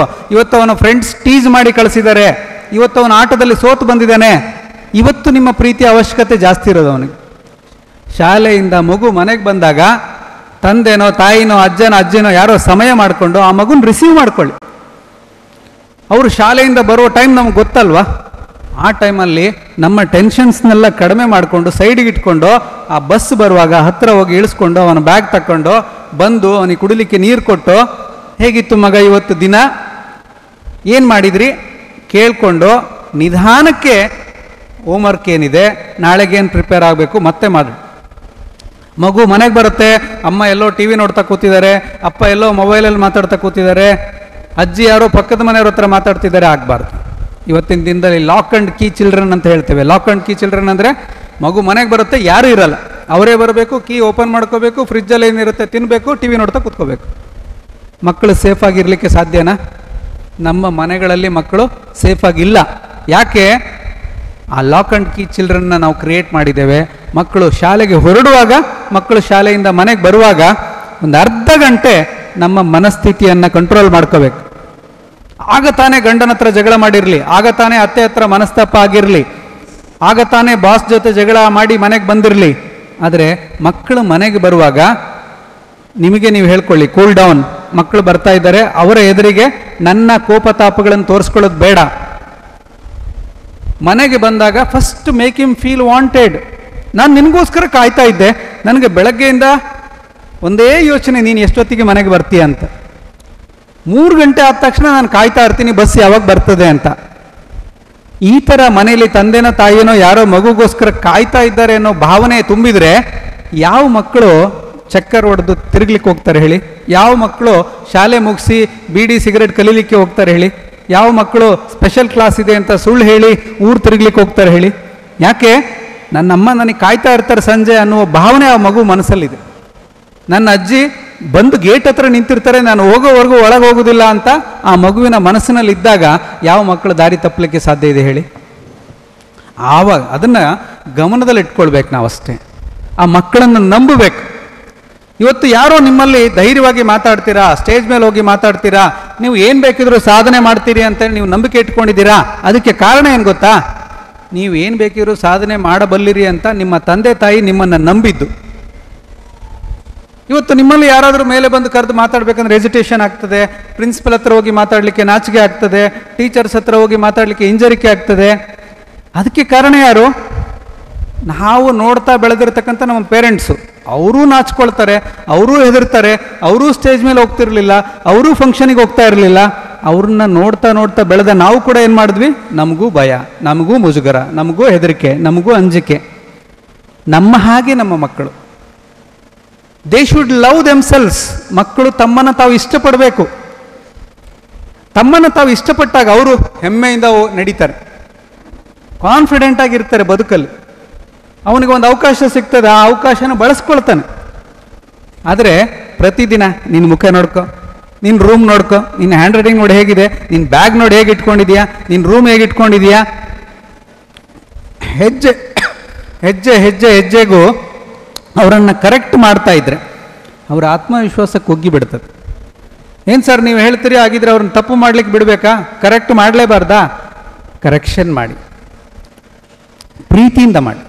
ಇವತ್ತು ಅವನ ಫ್ರೆಂಡ್ಸ್ ಟೀಸ್ ಮಾಡಿ ಕಳಿಸಿದ್ದಾರೆ, ಇವತ್ತು ಅವನ ಆಟದಲ್ಲಿ ಸೋತು ಬಂದಿದ್ದಾನೆ. ಇವತ್ತು ನಿಮ್ಮ ಪ್ರೀತಿಯ ಅವಶ್ಯಕತೆ ಜಾಸ್ತಿ ಇರೋದು ಅವನಿಗೆ. ಶಾಲೆಯಿಂದ ಮಗು ಮನೆಗೆ ಬಂದಾಗ ತಂದೆನೋ ತಾಯಿನೋ ಅಜ್ಜಿನೋ ಯಾರೋ ಸಮಯ ಮಾಡಿಕೊಂಡು ಆ ಮಗುನ ರಿಸೀವ್ ಮಾಡ್ಕೊಳ್ಳಿ. ಅವರು ಶಾಲೆಯಿಂದ ಬರೋ ಟೈಮ್ ನಮ್ಗೆ ಗೊತ್ತಲ್ವಾ? ಆ ಟೈಮಲ್ಲಿ ನಮ್ಮ ಟೆನ್ಷನ್ಸ್ನೆಲ್ಲ ಕಡಿಮೆ ಮಾಡಿಕೊಂಡು ಸೈಡಿಗೆ ಇಟ್ಕೊಂಡು ಆ ಬಸ್ ಬರುವಾಗ ಹತ್ತಿರ ಹೋಗಿ ಇಳಿಸ್ಕೊಂಡು ಅವನ ಬ್ಯಾಗ್ ತಕ್ಕೊಂಡು ಬಂದು ಅವನಿಗೆ ಕುಡಿಲಿಕ್ಕೆ ನೀರು ಕೊಟ್ಟು, ಹೇಗಿತ್ತು ಮಗ ಇವತ್ತು ದಿನ, ಏನು ಮಾಡಿದ್ರಿ ಕೇಳಿಕೊಂಡು ನಿಧಾನಕ್ಕೆ ಹೋಮ್ವರ್ಕ್ ಏನಿದೆ, ನಾಳೆಗೇನು ಪ್ರಿಪೇರ್ ಆಗಬೇಕು ಮತ್ತೆ ಮಾಡಿ. ಮಗು ಮನೆಗೆ ಬರುತ್ತೆ, ಅಮ್ಮ ಎಲ್ಲೋ TV ನೋಡ್ತಾ ಕೂತಿದ್ದಾರೆ, ಅಪ್ಪ ಎಲ್ಲೋ ಮೊಬೈಲಲ್ಲಿ ಮಾತಾಡ್ತಾ ಕೂತಿದ್ದಾರೆ, ಅಜ್ಜಿ ಯಾರೋ ಪಕ್ಕದ ಮನೆಯವ್ರ ಹತ್ರ ಮಾತಾಡ್ತಿದ್ದಾರೆ. ಆಗಬಾರ್ದು. ಇವತ್ತಿನ ದಿನದಲ್ಲಿ ಲಾಕ್ ಆ್ಯಂಡ್ ಕೀ ಚಿಲ್ಡ್ರನ್ ಅಂತ ಹೇಳ್ತೇವೆ. ಲಾಕ್ ಆ್ಯಂಡ್ ಕೀ ಚಿಲ್ಡ್ರನ್ ಅಂದರೆ ಮಗು ಮನೆಗೆ ಬರುತ್ತೆ, ಯಾರೂ ಇರಲ್ಲ, ಅವರೇ ಬರಬೇಕು, ಕೀ ಓಪನ್ ಮಾಡ್ಕೋಬೇಕು, ಫ್ರಿಜ್ಜಲ್ಲಿ ಏನಿರುತ್ತೆ ತಿನ್ನಬೇಕು, TV ನೋಡ್ತಾ ಕೂತ್ಕೋಬೇಕು. ಮಕ್ಕಳು ಸೇಫಾಗಿರಲಿಕ್ಕೆ ಸಾಧ್ಯನಾ? ನಮ್ಮ ಮನೆಗಳಲ್ಲಿ ಮಕ್ಕಳು ಸೇಫಾಗಿಲ್ಲ. ಯಾಕೆ? ಆ ಲಾಕ್ ಆ್ಯಂಡ್ ಕೀ ಚಿಲ್ಡ್ರನ್ನ ನಾವು ಕ್ರಿಯೇಟ್ ಮಾಡಿದ್ದೇವೆ. ಮಕ್ಕಳು ಶಾಲೆಗೆ ಹೊರಡುವಾಗ, ಮಕ್ಕಳು ಶಾಲೆಯಿಂದ ಮನೆಗೆ ಬರುವಾಗ ಒಂದು ಅರ್ಧ ಗಂಟೆ ನಮ್ಮ ಮನಸ್ಥಿತಿಯನ್ನು ಕಂಟ್ರೋಲ್ ಮಾಡ್ಕೋಬೇಕು. ಆಗ ತಾನೇ ಗಂಡನ ಹತ್ರ ಜಗಳ ಮಾಡಿರಲಿ, ಆಗ ತಾನೇ ಅತ್ತೆ ಹತ್ರ ಮನಸ್ತಾಪ ಆಗಿರಲಿ, ಆಗ ತಾನೇ ಬಾಸ್ ಜೊತೆ ಜಗಳ ಮಾಡಿ ಮನೆಗೆ ಬಂದಿರಲಿ. ಆದರೆ ಮಕ್ಕಳು ಮನೆಗೆ ಬರುವಾಗ ನಿಮಗೆ ನೀವು ಹೇಳ್ಕೊಳ್ಳಿ, ಕೂಲ್ ಡೌನ್, ಮಕ್ಕಳು ಬರ್ತಾ ಇದ್ದಾರೆ, ಅವರ ಎದುರಿಗೆ ನನ್ನ ಕೋಪತಾಪಗಳನ್ನು ತೋರಿಸ್ಕೊಳ್ಳೋದು ಬೇಡ. ಮನೆಗೆ ಬಂದಾಗ first make him feel wanted. ನಾನು ನಿನಗೋಸ್ಕರ ಕಾಯ್ತಾ ಇದ್ದೆ, ನನಗೆ ಬೆಳಗ್ಗೆಯಿಂದ ಒಂದೇ ಯೋಚನೆ, ನೀನು ಎಷ್ಟೊತ್ತಿಗೆ ಮನೆಗೆ ಬರ್ತೀಯ ಅಂತ. 3 ಗಂಟೆ ಆದ ತಕ್ಷಣ ನಾನು ಕಾಯ್ತಾ ಇರ್ತೀನಿ ಬಸ್ ಯಾವಾಗ ಬರ್ತದೆ ಅಂತ. ಈ ಥರ ಮನೆಯಲ್ಲಿ ತಂದೆನೋ ತಾಯಿನೋ ಯಾರೋ ಮಗುಗೋಸ್ಕರ ಕಾಯ್ತಾ ಇದ್ದಾರೆ ಅನ್ನೋ ಭಾವನೆ ತುಂಬಿದರೆ ಯಾವ ಮಕ್ಕಳು ಚಕ್ಕರ್ ಹೊಡೆದು ತಿರುಗ್ಲಿಕ್ಕೆ ಹೋಗ್ತಾರೆ ಹೇಳಿ? ಯಾವ ಮಕ್ಕಳು ಶಾಲೆ ಮುಗಿಸಿ ಬೀಡಿ ಸಿಗರೇಟ್ ಕಲೀಲಿಕ್ಕೆ ಹೋಗ್ತಾರೆ ಹೇಳಿ? ಯಾವ ಮಕ್ಕಳು ಸ್ಪೆಷಲ್ ಕ್ಲಾಸ್ ಇದೆ ಅಂತ ಸುಳ್ಳು ಹೇಳಿ ಊರು ತಿರುಗ್ಲಿಕ್ಕೆ ಹೋಗ್ತಾರೆ ಹೇಳಿ? ಯಾಕೆ? ನನ್ನಮ್ಮ ನನಗೆ ಕಾಯ್ತಾ ಇರ್ತಾರೆ ಸಂಜೆ ಅನ್ನುವ ಭಾವನೆ ಆ ಮಗು ಮನಸ್ಸಲ್ಲಿದೆ. ನನ್ನ ಅಜ್ಜಿ ಬಂದು ಗೇಟ್ ಹತ್ರ ನಿಂತಿರ್ತಾರೆ, ನಾನು ಹೋಗೋವರೆಗೂ ಒಳಗೆ ಹೋಗೋದಿಲ್ಲ ಅಂತ ಆ ಮಗುವಿನ ಮನಸ್ಸಿನಲ್ಲಿ ಇದ್ದಾಗ ಯಾವ ಮಕ್ಕಳು ದಾರಿ ತಪ್ಪಲಿಕ್ಕೆ ಸಾಧ್ಯ ಇದೆ ಹೇಳಿ? ಆವಾಗ ಅದನ್ನು ಗಮನದಲ್ಲಿ ಇಟ್ಕೊಳ್ಬೇಕು ನಾವು ಅಷ್ಟೇ. ಆ ಮಕ್ಕಳನ್ನು ನಂಬಬೇಕು. ಇವತ್ತು ಯಾರೋ ನಿಮ್ಮಲ್ಲಿ ಧೈರ್ಯವಾಗಿ ಮಾತಾಡ್ತೀರಾ, ಸ್ಟೇಜ್ ಮೇಲೆ ಹೋಗಿ ಮಾತಾಡ್ತೀರಾ, ನೀವು ಏನು ಬೇಕಿದ್ರೂ ಸಾಧನೆ ಮಾಡ್ತೀರಿ ಅಂತೇಳಿ ನೀವು ನಂಬಿಕೆ ಇಟ್ಕೊಂಡಿದ್ದೀರಾ. ಅದಕ್ಕೆ ಕಾರಣ ಏನು ಗೊತ್ತಾ? ನೀವು ಏನು ಬೇಕಿದ್ರೂ ಸಾಧನೆ ಮಾಡಬಲ್ಲಿರಿ ಅಂತ ನಿಮ್ಮ ತಂದೆ ತಾಯಿ ನಿಮ್ಮನ್ನು ನಂಬಿದ್ದು. ಇವತ್ತು ನಿಮ್ಮಲ್ಲಿ ಯಾರಾದರೂ ಮೇಲೆ ಬಂದು ಕರೆದು ಮಾತಾಡಬೇಕಂದ್ರೆ ಹೆಸಿಟೇಷನ್ ಆಗ್ತದೆ, ಪ್ರಿನ್ಸಿಪಲ್ ಹತ್ರ ಹೋಗಿ ಮಾತಾಡಲಿಕ್ಕೆ ನಾಚಿಕೆ ಆಗ್ತದೆ, ಟೀಚರ್ಸ್ ಹತ್ರ ಹೋಗಿ ಮಾತಾಡಲಿಕ್ಕೆ ಹಿಂಜರಿಕೆ ಆಗ್ತದೆ. ಅದಕ್ಕೆ ಕಾರಣ ಯಾರು? ನಾವು ನೋಡ್ತಾ ಬೆಳೆದಿರ್ತಕ್ಕಂಥ ನಮ್ಮ ಪೇರೆಂಟ್ಸು. ಅವರೂ ನಾಚ್ಕೊಳ್ತಾರೆ, ಅವರೂ ಹೆದರ್ತಾರೆ, ಅವರೂ ಸ್ಟೇಜ್ ಮೇಲೆ ಹೋಗ್ತಿರ್ಲಿಲ್ಲ, ಅವರೂ ಫಂಕ್ಷನಿಗೆ ಹೋಗ್ತಾ ಇರಲಿಲ್ಲ. ಅವ್ರನ್ನ ನೋಡ್ತಾ ನೋಡ್ತಾ ಬೆಳೆದ ನಾವು ಕೂಡ ಏನು ಮಾಡಿದ್ವಿ? ನಮಗೂ ಭಯ, ನಮಗೂ ಮುಜುಗರ, ನಮಗೂ ಹೆದರಿಕೆ, ನಮಗೂ ಅಂಜಿಕೆ. ನಮ್ಮ ಹಾಗೆ ನಮ್ಮ ಮಕ್ಕಳು, ದೇ ಶುಡ್ ಲವ್ ದೆಮ್ಸೆಲ್ಸ್. ಮಕ್ಕಳು ತಮ್ಮನ್ನು ತಾವು ಇಷ್ಟಪಡಬೇಕು. ತಮ್ಮನ್ನು ತಾವು ಇಷ್ಟಪಟ್ಟಾಗ ಅವರು ಹೆಮ್ಮೆಯಿಂದ ನಡೀತಾರೆ, ಕಾನ್ಫಿಡೆಂಟ್ ಆಗಿರ್ತಾರೆ ಬದುಕಲ್ಲಿ. ಅವನಿಗೆ ಒಂದು ಅವಕಾಶ ಸಿಗ್ತದೆ, ಆ ಅವಕಾಶನ ಬಳಸ್ಕೊಳ್ತಾನೆ. ಆದರೆ ಪ್ರತಿದಿನ ನಿನ್ನ ಮುಖ ನೋಡ್ಕೊ, ನಿನ್ನ ರೂಮ್ ನೋಡ್ಕೊ, ನಿನ್ನ ಹ್ಯಾಂಡ್ ರೈಟಿಂಗ್ ನೋಡಿ ಹೇಗಿದೆ, ನಿನ್ನ ಬ್ಯಾಗ್ ನೋಡಿ ಹೇಗೆ ಇಟ್ಕೊಂಡಿದ್ಯಾ, ನಿನ್ನ ರೂಮ್ ಹೇಗೆ ಇಟ್ಕೊಂಡಿದ್ಯಾ, ಹೆಜ್ಜೆ ಹೆಜ್ಜೆ ಹೆಜ್ಜೆ ಹೆಜ್ಜೆಗೂ ಅವರನ್ನು ಕರೆಕ್ಟ್ ಮಾಡ್ತಾ ಇದ್ರೆ ಅವರ ಆತ್ಮವಿಶ್ವಾಸಕ್ಕೆ ಒಗ್ಗಿ ಬಿಡ್ತದೆ. ಏನು ಸರ್ ನೀವು ಹೇಳ್ತೀರಿ, ಆಗಿದ್ರೆ ಅವ್ರನ್ನ ತಪ್ಪು ಮಾಡ್ಲಿಕ್ಕೆ ಬಿಡಬೇಕಾ? ಕರೆಕ್ಟ್ ಮಾಡಲೇಬಾರ್ದಾ? ಕರೆಕ್ಷನ್ ಮಾಡಿ, ಪ್ರೀತಿಯಿಂದ ಮಾಡಿ.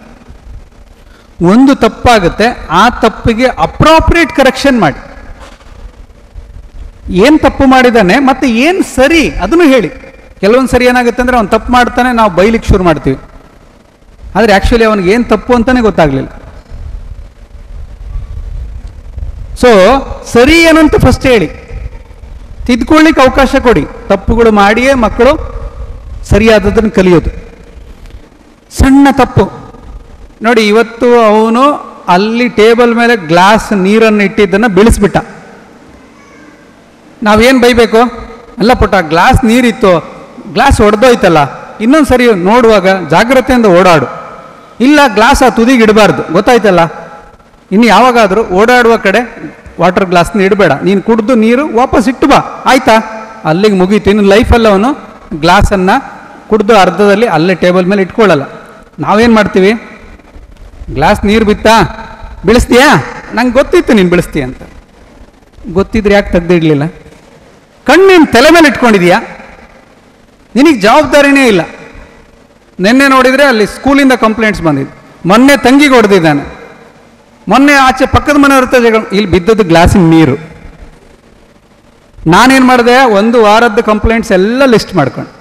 ಒಂದು ತಪ್ಪಾಗುತ್ತೆ, ಆ ತಪ್ಪಿಗೆ ಅಪ್ರಾಪ್ರಿಯೇಟ್ ಕರೆಕ್ಷನ್ ಮಾಡಿ. ಏನು ತಪ್ಪು ಮಾಡಿದ್ದಾನೆ ಮತ್ತೆ ಏನು ಸರಿ ಅದನ್ನು ಹೇಳಿ. ಕೆಲವೊಂದು ಸರಿ ಏನಾಗುತ್ತೆ ಅಂದರೆ ಅವ್ನು ತಪ್ಪು ಮಾಡ್ತಾನೆ, ನಾವು ಬೈಲಿಕ್ಕೆ ಶುರು ಮಾಡ್ತೀವಿ. ಆದರೆ ಆ್ಯಕ್ಚುಲಿ ಅವನಿಗೆ ಏನು ತಪ್ಪು ಅಂತಲೇ ಗೊತ್ತಾಗಲಿಲ್ಲ. ಸೊ ಸರಿ ಏನಂತ ಫಸ್ಟ್ ಹೇಳಿ, ತಿದ್ಕೊಳ್ಳಿಕ್ಕೆ ಅವಕಾಶ ಕೊಡಿ. ತಪ್ಪುಗಳು ಮಾಡಿಯೇ ಮಕ್ಕಳು ಸರಿಯಾದದನ್ನು ಕಲಿಯೋದು. ಸಣ್ಣ ತಪ್ಪು ನೋಡಿ, ಇವತ್ತು ಅವನು ಅಲ್ಲಿ ಟೇಬಲ್ ಮೇಲೆ ಗ್ಲಾಸ್ ನೀರನ್ನು ಇಟ್ಟಿದ್ದನ್ನು ಬೀಳಿಸ್ಬಿಟ್ಟ. ನಾವೇನು ಬೈಬೇಕು? ಅಲ್ಲ ಪುಟ್ಟ, ಗ್ಲಾಸ್ ನೀರಿತ್ತು, ಗ್ಲಾಸ್ ಒಡೆದೋಯ್ತಲ್ಲ, ಇನ್ನೊಂದು ಸರಿ ನೋಡುವಾಗ ಜಾಗ್ರತೆಯಿಂದ ಓಡಾಡು. ಇಲ್ಲ, ಗ್ಲಾಸ್ ಆ ತುದಿಗೆ ಇಡಬಾರ್ದು, ಗೊತ್ತಾಯ್ತಲ್ಲ. ಇನ್ನು ಯಾವಾಗಾದರೂ ಓಡಾಡುವ ಕಡೆ ವಾಟರ್ ಗ್ಲಾಸ್ನ ಇಡಬೇಡ, ನೀನು ಕುಡಿದು ನೀರು ವಾಪಸ್ ಇಟ್ಟು ಬಾ, ಆಯ್ತಾ? ಅಲ್ಲಿಗೆ ಮುಗೀತು. ಇನ್ನು ಲೈಫಲ್ಲಿ ಅವನು ಗ್ಲಾಸನ್ನು ಕುಡಿದು ಅರ್ಧದಲ್ಲಿ ಅಲ್ಲೇ ಟೇಬಲ್ ಮೇಲೆ ಇಟ್ಕೊಳ್ಳಲ್ಲ. ನಾವೇನು ಮಾಡ್ತೀವಿ? ಗ್ಲಾಸ್ ನೀರು ಬಿತ್ತಾ, ಬೀಳಿಸ್ತೀಯಾ? ನಂಗೆ ಗೊತ್ತಿತ್ತು ನೀನು ಬೀಳಿಸ್ತೀಯ ಅಂತ. ಗೊತ್ತಿದ್ರೆ ಯಾಕೆ ತೆಗೆದಿಡಲಿಲ್ಲ? ಕಣ್ಣೇನು ತಲೆ ಮೇಲೆ ಇಟ್ಕೊಂಡಿದೀಯಾ? ನಿನಗೆ ಜವಾಬ್ದಾರಿನೇ ಇಲ್ಲ. ನಿನ್ನೆ ನೋಡಿದರೆ ಅಲ್ಲಿ ಸ್ಕೂಲಿಂದ ಕಂಪ್ಲೇಂಟ್ಸ್ ಬಂದಿದ್ದು, ಮೊನ್ನೆ ತಂಗಿಗೆ ಹೊಡೆದಿದ್ದಾನೆ, ಮೊನ್ನೆ ಆಚೆ ಪಕ್ಕದ ಮನೆಯವ್ರ ಜಗಳ, ಇಲ್ಲಿ ಬಿದ್ದದ್ದು ಗ್ಲಾಸಿನ ನೀರು. ನಾನೇನು ಮಾಡಿದೆ? ಒಂದು ವಾರದ್ದು ಕಂಪ್ಲೇಂಟ್ಸ್ ಎಲ್ಲ ಲಿಸ್ಟ್ ಮಾಡ್ಕೊಂಡು,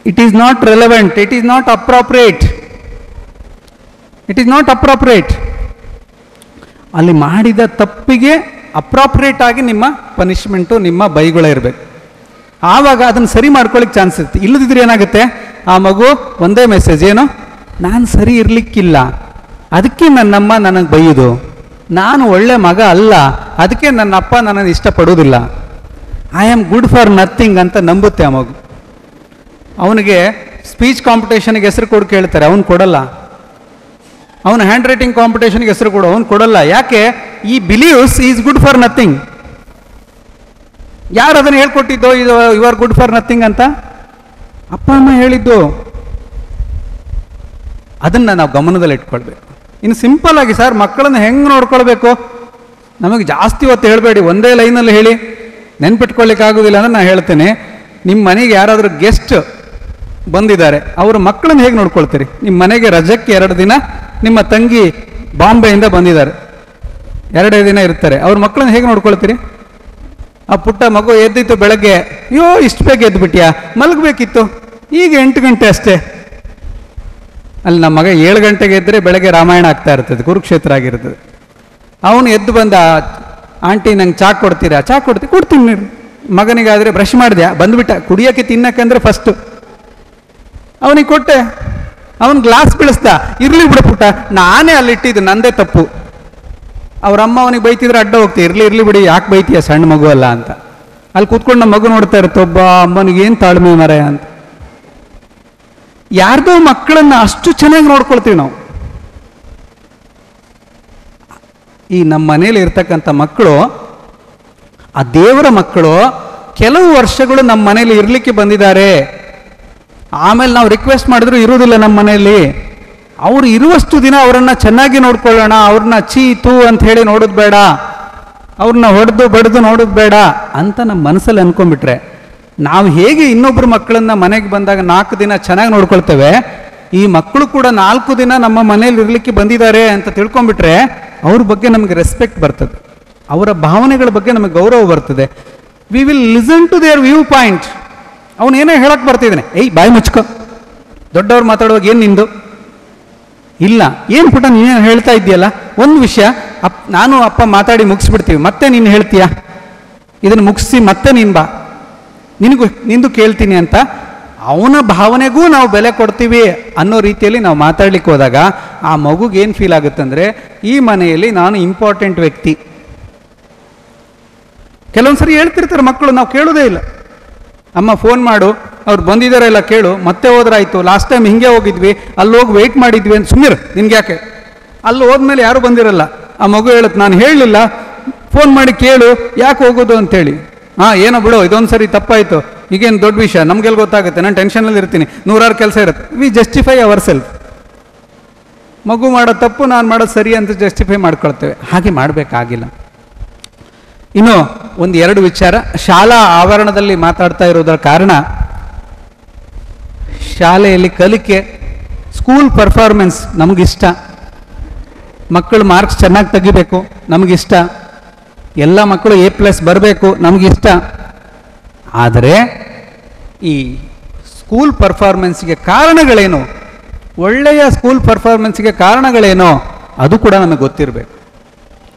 it is not relevant, it is not appropriate, it is not appropriate. ಅಲ್ಲಿ ಮಾಡಿದ ತಪ್ಪಿಗೆ ಅಪ್ರಾಪ್ರಿಯೇಟ್ ಆಗಿ ನಿಮ್ಮ ಪನಿಷ್ಮೆಂಟು, ನಿಮ್ಮ ಬೈಗುಳ ಇರಬೇಕು. ಆವಾಗ ಅದನ್ನು ಸರಿ ಮಾಡ್ಕೊಳ್ಳಿಕ್ಕೆ ಚಾನ್ಸ್ ಇರುತ್ತೆ. ಇಲ್ಲದಿದ್ರೆ ಏನಾಗುತ್ತೆ? ಆ ಮಗು ಒಂದೇ ಮೆಸೇಜ್, ಏನು? ನಾನು ಸರಿ ಇರಲಿಕ್ಕಿಲ್ಲ, ಅದಕ್ಕೆ ನನ್ನಮ್ಮ ನನಗೆ ಬೈಯೋದು, ನಾನು ಒಳ್ಳೆ ಮಗ ಅಲ್ಲ, ಅದಕ್ಕೆ ನನ್ನ ಅಪ್ಪ ನನ್ನನ್ನು ಇಷ್ಟಪಡೋದಿಲ್ಲ, I am good for nothing ಅಂತ ನಂಬುತ್ತೆ ಆ ಮಗು. ಅವನಿಗೆ ಸ್ಪೀಚ್ ಕಾಂಪಿಟೇಷನ್ಗೆ ಹೆಸರು ಕೊಡು ಕೇಳ್ತಾರೆ, ಅವನು ಕೊಡಲ್ಲ. ಅವನು ಹ್ಯಾಂಡ್ ರೈಟಿಂಗ್ ಕಾಂಪಿಟೇಷನ್ಗೆ ಹೆಸರು ಕೊಡು, ಅವನು ಕೊಡಲ್ಲ. ಯಾಕೆ? ಈ believes is good for nothing. ಯಾರು ಅದನ್ನು ಹೇಳ್ಕೊಟ್ಟಿದ್ದೋ ಇದು you are good for nothing ಅಂತ? ಅಪ್ಪ ಅಮ್ಮ ಹೇಳಿದ್ದು. ಅದನ್ನು ನಾವು ಗಮನದಲ್ಲಿ ಇಟ್ಕೊಳ್ಬೇಕು. ಇನ್ನು ಸಿಂಪಲ್ ಆಗಿ ಸರ್, ಮಕ್ಕಳನ್ನು ಹೆಂಗೆ ನೋಡ್ಕೊಳ್ಬೇಕು? ನಮಗೆ ಜಾಸ್ತಿ ಹೊತ್ತು ಹೇಳಬೇಡಿ, ಒಂದೇ ಲೈನಲ್ಲಿ ಹೇಳಿ, ನೆನ್ಪಿಟ್ಕೊಳ್ಳಿಕ್ಕೆ ಆಗೋದಿಲ್ಲ ಅಂದರೆ ನಾನು ಹೇಳ್ತೇನೆ. ನಿಮ್ಮ ಮನೆಗೆ ಯಾರಾದರೂ ಗೆಸ್ಟ್ ಬಂದಿದ್ದಾರೆ, ಅವರು ಮಕ್ಕಳನ್ನು ಹೇಗೆ ನೋಡ್ಕೊಳ್ತೀರಿ? ನಿಮ್ಮ ಮನೆಗೆ ರಜಕ್ಕೆ 2 ದಿನ ನಿಮ್ಮ ತಂಗಿ ಬಾಂಬೆಯಿಂದ ಬಂದಿದ್ದಾರೆ, 2 ದಿನ ಇರ್ತಾರೆ, ಅವ್ರ ಮಕ್ಕಳನ್ನ ಹೇಗೆ ನೋಡ್ಕೊಳ್ತೀರಿ? ಆ ಪುಟ್ಟ ಮಗು ಎದ್ದಿತ್ತು ಬೆಳಗ್ಗೆ, ಅಯ್ಯೋ ಇಷ್ಟು ಬೇಗ ಎದ್ದುಬಿಟ್ಯಾ, ಮಲಗಬೇಕಿತ್ತು, ಈಗ 8 ಗಂಟೆ ಅಷ್ಟೇ. ಅಲ್ಲಿ ನಮ್ಮ ಮಗ 7 ಗಂಟೆಗೆ ಎದ್ದರೆ ಬೆಳಗ್ಗೆ ರಾಮಾಯಣ ಆಗ್ತಾ ಇರ್ತದೆ, ಕುರುಕ್ಷೇತ್ರ ಆಗಿರ್ತದೆ. ಅವನು ಎದ್ದು ಬಂದ, ಆಂಟಿ ನಂಗೆ ಚಾ ಕೊಡ್ತೀರಾ? ಚಾ ಕೊಡ್ತೀನಿ ನೀವು. ಮಗನಿಗಾದರೆ ಬ್ರಷ್ ಮಾಡಿದ್ಯಾ? ಬಂದುಬಿಟ್ಟ, ಕುಡಿಯೋಕ್ಕೆ ತಿನ್ನಕ್ಕೆ ಅಂದರೆ ಫಸ್ಟು ಅವನಿಗೆ ಕೊಟ್ಟೆ, ಅವನು ಗ್ಲಾಸ್ ಬೀಳಿಸ್ದ, ಇರ್ಲಿ ಬಿಡು ಪುಟ್ಟ, ನಾನೇ ಅಲ್ಲಿಟ್ಟಿದ್ದು, ನಂದೇ ತಪ್ಪು. ಅವರಮ್ಮ ಅವನಿಗೆ ಬೈತಿದ್ರೆ ಅಡ್ಡ ಹೋಗ್ತೀವಿ, ಇರ್ಲಿ ಬಿಡಿ, ಯಾಕೆ ಬೈತೀಯ, ಸಣ್ಣ ಮಗು ಅಲ್ಲ ಅಂತ. ಅಲ್ಲಿ ಕೂತ್ಕೊಂಡು ನಮ್ಮ ಮಗು ನೋಡ್ತಾ ಇರುತ್ತೆ, ಒಬ್ಬ ಅಮ್ಮನಿಗೇನು ತಾಳ್ಮೆ ಮರೆ ಅಂತ. ಯಾರ್ದೋ ಮಕ್ಕಳನ್ನು ಅಷ್ಟು ಚೆನ್ನಾಗಿ ನೋಡ್ಕೊಳ್ತೀವಿ ನಾವು. ಈ ನಮ್ಮ ಮನೇಲಿ ಇರ್ತಕ್ಕಂಥ ಮಕ್ಕಳು, ಆ ದೇವರ ಮಕ್ಕಳು, ಕೆಲವು ವರ್ಷಗಳು ನಮ್ಮ ಮನೇಲಿ ಇರಲಿಕ್ಕೆ ಬಂದಿದ್ದಾರೆ. ಆಮೇಲೆ ನಾವು ರಿಕ್ವೆಸ್ಟ್ ಮಾಡಿದ್ರು ಇರುವುದಿಲ್ಲ ನಮ್ಮ ಮನೆಯಲ್ಲಿ. ಅವರು ಇರುವಷ್ಟು ದಿನ ಅವರನ್ನು ಚೆನ್ನಾಗಿ ನೋಡ್ಕೊಳ್ಳೋಣ, ಅವ್ರನ್ನ ಚೀ ತೂ ಅಂತ ಹೇಳಿ ನೋಡೋದು ಬೇಡ, ಅವ್ರನ್ನ ಹೊಡೆದು ಬಡ್ದು ನೋಡೋದು ಬೇಡ ಅಂತ ನಮ್ಮ ಮನಸ್ಸಲ್ಲಿ ಅಂದ್ಕೊಂಡ್ಬಿಟ್ರೆ, ನಾವು ಹೇಗೆ ಇನ್ನೊಬ್ಬರು ಮಕ್ಕಳನ್ನ ಮನೆಗೆ ಬಂದಾಗ 4 ದಿನ ಚೆನ್ನಾಗಿ ನೋಡ್ಕೊಳ್ತೇವೆ, ಈ ಮಕ್ಕಳು ಕೂಡ 4 ದಿನ ನಮ್ಮ ಮನೇಲಿ ಇರಲಿಕ್ಕೆ ಬಂದಿದ್ದಾರೆ ಅಂತ ತಿಳ್ಕೊಂಡ್ಬಿಟ್ರೆ ಅವ್ರ ಬಗ್ಗೆ ನಮಗೆ ರೆಸ್ಪೆಕ್ಟ್ ಬರ್ತದೆ, ಅವರ ಭಾವನೆಗಳ ಬಗ್ಗೆ ನಮಗೆ ಗೌರವ ಬರ್ತದೆ. We will listen to their viewpoint. ಅವನೇನೋ ಹೇಳಕ್ಕೆ ಬರ್ತಿದ್ದಾನೆ, ಏಯ್ ಬಾಯಿ ಮುಚ್ಕೋ, ದೊಡ್ಡವ್ರು ಮಾತಾಡುವಾಗ ಏನು ನಿಂದು ಇಲ್ಲ, ಏನು ಪುಟ ನೀನು ಹೇಳ್ತಾ ಇದೆಯಲ್ಲ, ಒಂದು ವಿಷಯ ನಾನು ಅಪ್ಪ ಮಾತಾಡಿ ಮುಗಿಸ್ಬಿಡ್ತೀವಿ, ಮತ್ತೆ ನೀನು ಹೇಳ್ತೀಯಾ, ಇದನ್ನು ಮುಗಿಸಿ ಮತ್ತೆ ನೀನು ಬಾ, ನಿಂದು ಕೇಳ್ತೀನಿ ಅಂತ ಅವನ ಭಾವನೆಗೂ ನಾವು ಬೆಲೆ ಕೊಡ್ತೀವಿ ಅನ್ನೋ ರೀತಿಯಲ್ಲಿ ನಾವು ಮಾತಾಡ್ಲಿಕ್ಕೆ ಹೋದಾಗ ಆ ಮಗುಗೆ ಏನು ಫೀಲ್ ಆಗುತ್ತಂದರೆ, ಈ ಮನೆಯಲ್ಲಿ ನಾನು ಇಂಪಾರ್ಟೆಂಟ್ ವ್ಯಕ್ತಿ. ಕೆಲವೊಂದು ಸರಿ ಹೇಳ್ತಿರ್ತಾರೆ ಮಕ್ಕಳು, ನಾವು ಕೇಳೋದೇ ಇಲ್ಲ. ಅಮ್ಮ ಫೋನ್ ಮಾಡು, ಅವ್ರು ಬಂದಿದ್ದಾರೆ ಇಲ್ಲ ಕೇಳು, ಮತ್ತೆ ಹೋದ್ರಾಯ್ತು, ಲಾಸ್ಟ್ ಟೈಮ್ ಹಿಂಗೆ ಹೋಗಿದ್ವಿ, ಅಲ್ಲಿ ಹೋಗಿ ವೆಯ್ಟ್ ಮಾಡಿದ್ವಿ ಅಂತ ಸುಮ್ಮನೆ ನಿನ್ಗೆ ಯಾಕೆ, ಅಲ್ಲಿ ಹೋದ್ಮೇಲೆ ಯಾರು ಬಂದಿರಲ್ಲ. ಆ ಮಗು ಹೇಳುತ್ತೆ, ನಾನು ಹೇಳಲಿಲ್ಲ, ಫೋನ್ ಮಾಡಿ ಕೇಳು ಯಾಕೆ ಹೋಗೋದು ಅಂತೇಳಿ. ಏನೋ ಬಿಡು, ಇದೊಂದು ಸರಿ ತಪ್ಪಾಯಿತು, ಈಗೇನು ದೊಡ್ಡ ವಿಷಯ, ನಮಗೆಲ್ಲ ಗೊತ್ತಾಗುತ್ತೆ, ನಾನು ಟೆನ್ಷನಲ್ಲಿ ಇರ್ತೀನಿ, 100 ಕೆಲಸ ಇರುತ್ತೆ. We justify ourself. ಮಗು ಮಾಡೋ ತಪ್ಪು ನಾನು ಮಾಡೋದು ಸರಿ ಅಂತ ಜಸ್ಟಿಫೈ ಮಾಡ್ಕೊಳ್ತೇವೆ. ಹಾಗೆ ಮಾಡಬೇಕಾಗಿಲ್ಲ. ಇನ್ನು 1-2 ವಿಚಾರ ಶಾಲಾ ಆವರಣದಲ್ಲಿ ಮಾತಾಡ್ತಾ ಇರೋದರ ಕಾರಣ, ಶಾಲೆಯಲ್ಲಿ ಕಲಿಕೆ, ಸ್ಕೂಲ್ ಪರ್ಫಾರ್ಮೆನ್ಸ್ ನಮಗಿಷ್ಟ, ಮಕ್ಕಳು ಮಾರ್ಕ್ಸ್ ಚೆನ್ನಾಗಿ ತೆಗಿಬೇಕು ನಮಗಿಷ್ಟ, ಎಲ್ಲ ಮಕ್ಕಳು A+ ಬರಬೇಕು ನಮಗಿಷ್ಟ. ಆದರೆ ಈ ಸ್ಕೂಲ್ ಪರ್ಫಾರ್ಮೆನ್ಸ್ಗೆ ಕಾರಣಗಳೇನು, ಒಳ್ಳೆಯ ಸ್ಕೂಲ್ ಪರ್ಫಾರ್ಮೆನ್ಸ್ಗೆ ಕಾರಣಗಳೇನೋ ಅದು ಕೂಡ ನಮಗೆ ಗೊತ್ತಿರಬೇಕು.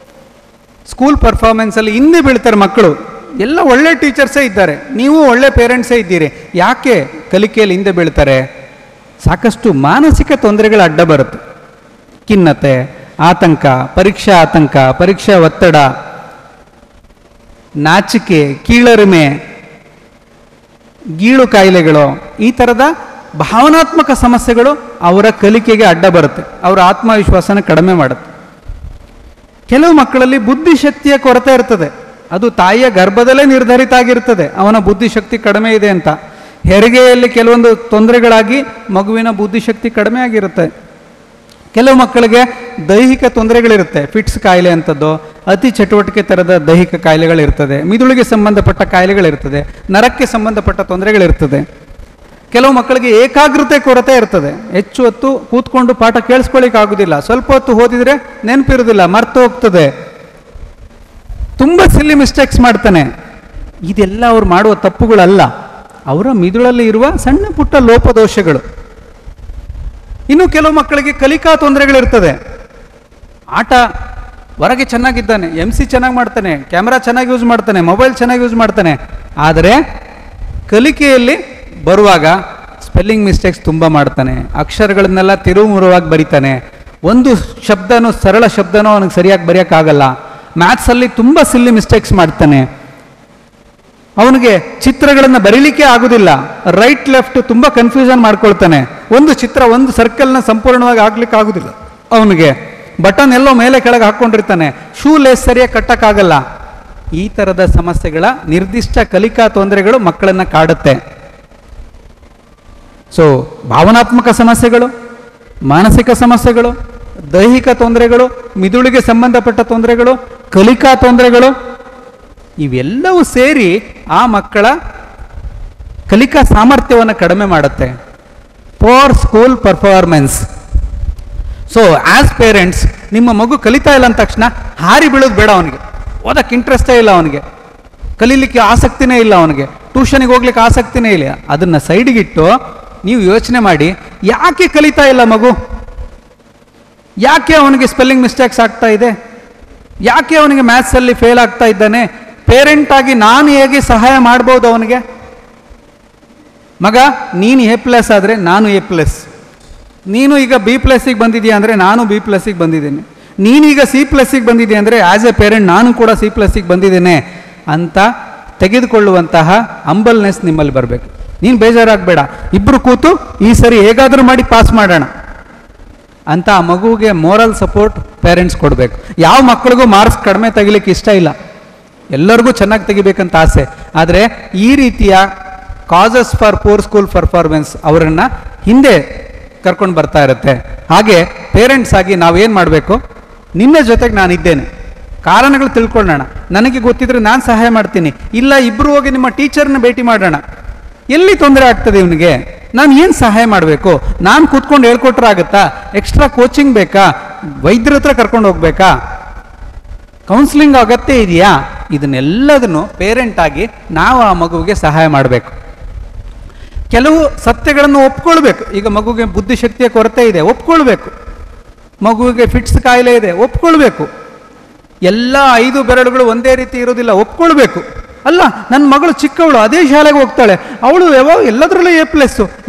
ಸ್ಕೂಲ್ ಪರ್ಫಾರ್ಮೆನ್ಸಲ್ಲಿ ಹಿಂದೆ ಬೀಳ್ತಾರೆ ಮಕ್ಕಳು. ಎಲ್ಲ ಒಳ್ಳೆ ಟೀಚರ್ಸೇ ಇದ್ದಾರೆ, ನೀವು ಒಳ್ಳೆ ಪೇರೆಂಟ್ಸೇ ಇದ್ದೀರಿ, ಯಾಕೆ ಕಲಿಕೆಯಲ್ಲಿ ಹಿಂದೆ ಬೀಳ್ತಾರೆ? ಸಾಕಷ್ಟು ಮಾನಸಿಕ ತೊಂದರೆಗಳ ಅಡ್ಡ ಬರುತ್ತೆ. ಖಿನ್ನತೆ, ಆತಂಕ, ಪರೀಕ್ಷಾ ಒತ್ತಡ, ನಾಚಿಕೆ, ಕೀಳರಿಮೆ, ಗೀಳು ಕಾಯಿಲೆಗಳು, ಈ ಥರದ ಭಾವನಾತ್ಮಕ ಸಮಸ್ಯೆಗಳು ಅವರ ಕಲಿಕೆಗೆ ಅಡ್ಡ ಬರುತ್ತೆ, ಅವರ ಆತ್ಮವಿಶ್ವಾಸನ ಕಡಿಮೆ ಮಾಡುತ್ತೆ. ಕೆಲವು ಮಕ್ಕಳಲ್ಲಿ ಬುದ್ಧಿಶಕ್ತಿಯ ಕೊರತೆ ಇರ್ತದೆ, ಅದು ತಾಯಿಯ ಗರ್ಭದಲ್ಲೇ ನಿರ್ಧರಿತ ಆಗಿರ್ತದೆ ಅವನ ಬುದ್ಧಿಶಕ್ತಿ ಕಡಿಮೆ ಇದೆ ಅಂತ. ಹೆರಿಗೆಯಲ್ಲಿ ಕೆಲವೊಂದು ತೊಂದರೆಗಳಾಗಿ ಮಗುವಿನ ಬುದ್ಧಿಶಕ್ತಿ ಕಡಿಮೆ ಆಗಿರುತ್ತೆ. ಕೆಲವು ಮಕ್ಕಳಿಗೆ ದೈಹಿಕ ತೊಂದರೆಗಳಿರುತ್ತೆ, ಫಿಟ್ಸ್ ಕಾಯಿಲೆ ಅಂಥದ್ದು, ಅತಿ ಚಟುವಟಿಕೆ ಥರದ ದೈಹಿಕ ಕಾಯಿಲೆಗಳಿರ್ತದೆ, ಮಿದುಳಿಗೆ ಸಂಬಂಧಪಟ್ಟ ಕಾಯಿಲೆಗಳಿರ್ತದೆ, ನರಕ್ಕೆ ಸಂಬಂಧಪಟ್ಟ ತೊಂದರೆಗಳಿರ್ತದೆ. ಕೆಲವು ಮಕ್ಕಳಿಗೆ ಏಕಾಗ್ರತೆ ಕೊರತೆ ಇರ್ತದೆ, ಹೆಚ್ಚು ಹೊತ್ತು ಕೂತ್ಕೊಂಡು ಪಾಠ ಕೇಳಿಸ್ಕೊಳ್ಳಿಕ್ಕೆ ಆಗೋದಿಲ್ಲ, ಸ್ವಲ್ಪ ಹೊತ್ತು ಓದಿದರೆ ನೆನಪಿರೋದಿಲ್ಲ, ಮರ್ತು ಹೋಗ್ತದೆ, ತುಂಬ ಸಿಲ್ಲಿ ಮಿಸ್ಟೇಕ್ಸ್ ಮಾಡ್ತಾನೆ. ಇದೆಲ್ಲ ಅವ್ರು ಮಾಡುವ ತಪ್ಪುಗಳಲ್ಲ, ಅವರ ಮಿದುಳಲ್ಲಿ ಇರುವ ಸಣ್ಣ ಪುಟ್ಟ ಲೋಪದೋಷಗಳು. ಇನ್ನು ಕೆಲವು ಮಕ್ಕಳಿಗೆ ಕಲಿಕಾ ತೊಂದರೆಗಳಿರ್ತದೆ. ಆಟ ಹೊರಗೆ ಚೆನ್ನಾಗಿದ್ದಾನೆ, MC ಚೆನ್ನಾಗಿ ಮಾಡ್ತಾನೆ, ಕ್ಯಾಮ್ರಾ ಚೆನ್ನಾಗಿ ಯೂಸ್ ಮಾಡ್ತಾನೆ, ಮೊಬೈಲ್ ಚೆನ್ನಾಗಿ ಯೂಸ್ ಮಾಡ್ತಾನೆ, ಆದರೆ ಕಲಿಕೆಯಲ್ಲಿ ಬರುವಾಗ ಸ್ಪೆಲ್ಲಿಂಗ್ ಮಿಸ್ಟೇಕ್ಸ್ ತುಂಬ ಮಾಡ್ತಾನೆ, ಅಕ್ಷರಗಳನ್ನೆಲ್ಲ ತಿರುವುಮುರುವಾಗಿ ಬರೀತಾನೆ, ಒಂದು ಶಬ್ದನೂ ಸರಳ ಶಬ್ದನೂ ಅವನಿಗೆ ಸರಿಯಾಗಿ ಬರೆಯೋಕ್ಕಾಗಲ್ಲ, ಮ್ಯಾಥ್ಸಲ್ಲಿ ತುಂಬ ಸಿಲ್ಲಿ ಮಿಸ್ಟೇಕ್ಸ್ ಮಾಡ್ತಾನೆ, ಅವನಿಗೆ ಚಿತ್ರಗಳನ್ನು ಬರೀಲಿಕ್ಕೆ ಆಗೋದಿಲ್ಲ, ರೈಟ್ ಲೆಫ್ಟ್ ತುಂಬ ಕನ್ಫ್ಯೂಷನ್ ಮಾಡ್ಕೊಳ್ತಾನೆ, ಒಂದು ಚಿತ್ರ ಒಂದು ಸರ್ಕಲ್ನ ಸಂಪೂರ್ಣವಾಗಿ ಹಾಕ್ಲಿಕ್ಕೆ ಆಗೋದಿಲ್ಲ, ಅವನಿಗೆ ಬಟನ್ ಎಲ್ಲೋ ಮೇಲೆ ಕೆಳಗೆ ಹಾಕ್ಕೊಂಡಿರ್ತಾನೆ, ಶೂ ಲೇಸ್ ಸರಿಯಾಗಿ ಕಟ್ಟಕ್ಕಾಗಲ್ಲ. ಈ ಥರದ ಸಮಸ್ಯೆಗಳ ನಿರ್ದಿಷ್ಟ ಕಲಿಕಾ ತೊಂದರೆಗಳು ಮಕ್ಕಳನ್ನು ಕಾಡುತ್ತೆ. ಸೊ ಭಾವನಾತ್ಮಕ ಸಮಸ್ಯೆಗಳು, ಮಾನಸಿಕ ಸಮಸ್ಯೆಗಳು, ದೈಹಿಕ ತೊಂದರೆಗಳು, ಮಿದುಳಿಗೆ ಸಂಬಂಧಪಟ್ಟ ತೊಂದರೆಗಳು, ಕಲಿಕಾ ತೊಂದರೆಗಳು, ಇವೆಲ್ಲವೂ ಸೇರಿ ಆ ಮಕ್ಕಳ ಕಲಿಕಾ ಸಾಮರ್ಥ್ಯವನ್ನು ಕಡಿಮೆ ಮಾಡುತ್ತೆ. Poor school performance. So as parents, ನಿಮ್ಮ ಮಗು ಕಲಿತಾ ಇಲ್ಲ ಅಂದ ತಕ್ಷಣ ಹಾರಿ ಬೀಳೋದು ಬೇಡ. ಅವನಿಗೆ ಓದಕ್ಕೆ ಇಂಟ್ರೆಸ್ಟೇ ಇಲ್ಲ, ಅವನಿಗೆ ಕಲೀಲಿಕ್ಕೆ ಆಸಕ್ತಿನೇ ಇಲ್ಲ, ಅವನಿಗೆ ಟ್ಯೂಷನಿಗೆ ಹೋಗ್ಲಿಕ್ಕೆ ಆಸಕ್ತಿನೇ ಇಲ್ಲ, ಅದನ್ನು ಸೈಡಿಗಿಟ್ಟು ನೀವು ಯೋಚನೆ ಮಾಡಿ, ಯಾಕೆ ಕಲಿತಾ ಇಲ್ಲ ಮಗು, ಯಾಕೆ ಅವನಿಗೆ ಸ್ಪೆಲ್ಲಿಂಗ್ ಮಿಸ್ಟೇಕ್ಸ್ ಆಗ್ತಾ ಇದೆ, ಯಾಕೆ ಅವನಿಗೆ ಮ್ಯಾಥ್ಸಲ್ಲಿ ಫೇಲ್ ಆಗ್ತಾ ಇದ್ದಾನೆ, ಪೇರೆಂಟ್ ಆಗಿ ನಾನು ಹೇಗೆ ಸಹಾಯ ಮಾಡ್ಬೋದು ಅವನಿಗೆ? ಮಗ, ನೀನು A+ ಆದರೆ ನಾನು A+, ನೀನು ಈಗ B+ಗೆ ಬಂದಿದೆಯಾ ಅಂದರೆ ನಾನು B+ಗೆ ಬಂದಿದ್ದೇನೆ, ನೀನೀಗ C+ಗೆ ಬಂದಿದೆಯಾ ಅಂದರೆ ಆ್ಯಸ್ ಎ ಪೇರೆಂಟ್ ನಾನು ಕೂಡ C+ಗೆ ಬಂದಿದ್ದೇನೆ ಅಂತ ತೆಗೆದುಕೊಳ್ಳುವಂತಹ ಹಂಬಲ್ನೆಸ್ ನಿಮ್ಮಲ್ಲಿ ಬರಬೇಕು. ನೀನು ಬೇಜಾರಾಗಬೇಡ, ಇಬ್ಬರು ಕೂತು ಈ ಸರಿ ಹೇಗಾದರೂ ಮಾಡಿ ಪಾಸ್ ಮಾಡೋಣ ಅಂತ ಆ ಮಗುವಿಗೆ ಮೋರಲ್ ಸಪೋರ್ಟ್ ಪೇರೆಂಟ್ಸ್ ಕೊಡಬೇಕು. ಯಾವ ಮಕ್ಕಳಿಗೂ ಮಾರ್ಕ್ಸ್ ಕಡಿಮೆ ತೆಗಿಲಿಕ್ಕೆ ಇಷ್ಟ ಇಲ್ಲ, ಎಲ್ಲರಿಗೂ ಚೆನ್ನಾಗಿ ತೆಗಿಬೇಕಂತ ಆಸೆ. ಆದರೆ ಈ ರೀತಿಯ causes for poor school performance ಅವರನ್ನು ಹಿಂದೆ ಕರ್ಕೊಂಡು ಬರ್ತಾ ಇರುತ್ತೆ. ಹಾಗೆ ಪೇರೆಂಟ್ಸ್ ಆಗಿ ನಾವೇನು ಮಾಡಬೇಕು, ನಿನ್ನ ಜೊತೆಗೆ ನಾನಿದ್ದೇನೆ, ಕಾರಣಗಳು ತಿಳ್ಕೊಳ್ಳೋಣ, ನನಗೆ ಗೊತ್ತಿದ್ರೆ ನಾನು ಸಹಾಯ ಮಾಡ್ತೀನಿ, ಇಲ್ಲ ಇಬ್ಬರು ಹೋಗಿ ನಿಮ್ಮ ಟೀಚರ್ನ ಭೇಟಿ ಮಾಡೋಣ, ಎಲ್ಲಿ ತೊಂದರೆ ಆಗ್ತದೆ ಇವನಿಗೆ, ನಾನು ಏನು ಸಹಾಯ ಮಾಡಬೇಕು, ನಾನು ಕೂತ್ಕೊಂಡು ಹೇಳ್ಕೊಟ್ರೆ ಆಗುತ್ತಾ, ಎಕ್ಸ್ಟ್ರಾ ಕೋಚಿಂಗ್ ಬೇಕಾ, ವೈದ್ಯರ ಹತ್ರ ಕರ್ಕೊಂಡು ಹೋಗ್ಬೇಕಾ, ಕೌನ್ಸಿಲಿಂಗ್ ಅಗತ್ಯ ಇದೆಯಾ, ಇದನ್ನೆಲ್ಲದನ್ನು ಪೇರೆಂಟ್ ಆಗಿ ನಾವು ಆ ಮಗುವಿಗೆ ಸಹಾಯ ಮಾಡಬೇಕು. ಕೆಲವು ಸತ್ಯಗಳನ್ನು ಒಪ್ಕೊಳ್ಬೇಕು. ಈಗ ಮಗುವಿಗೆ ಬುದ್ಧಿಶಕ್ತಿಯ ಕೊರತೆ ಇದೆ, ಒಪ್ಕೊಳ್ಬೇಕು. ಮಗುವಿಗೆ ಫಿಟ್ಸ್ ಕಾಯಿಲೆ ಇದೆ, ಒಪ್ಕೊಳ್ಬೇಕು. ಎಲ್ಲ 5 ಬೆರಳುಗಳು ಒಂದೇ ರೀತಿ ಇರೋದಿಲ್ಲ, ಒಪ್ಕೊಳ್ಬೇಕು. ಅಲ್ಲ, ನನ್ನ ಮಗಳು ಚಿಕ್ಕವಳು, ಅದೇ ಶಾಲೆಗೆ ಹೋಗ್ತಾಳೆ, ಅವಳು ಯಾವಾಗ ಎಲ್ಲದರಲ್ಲೂ A+,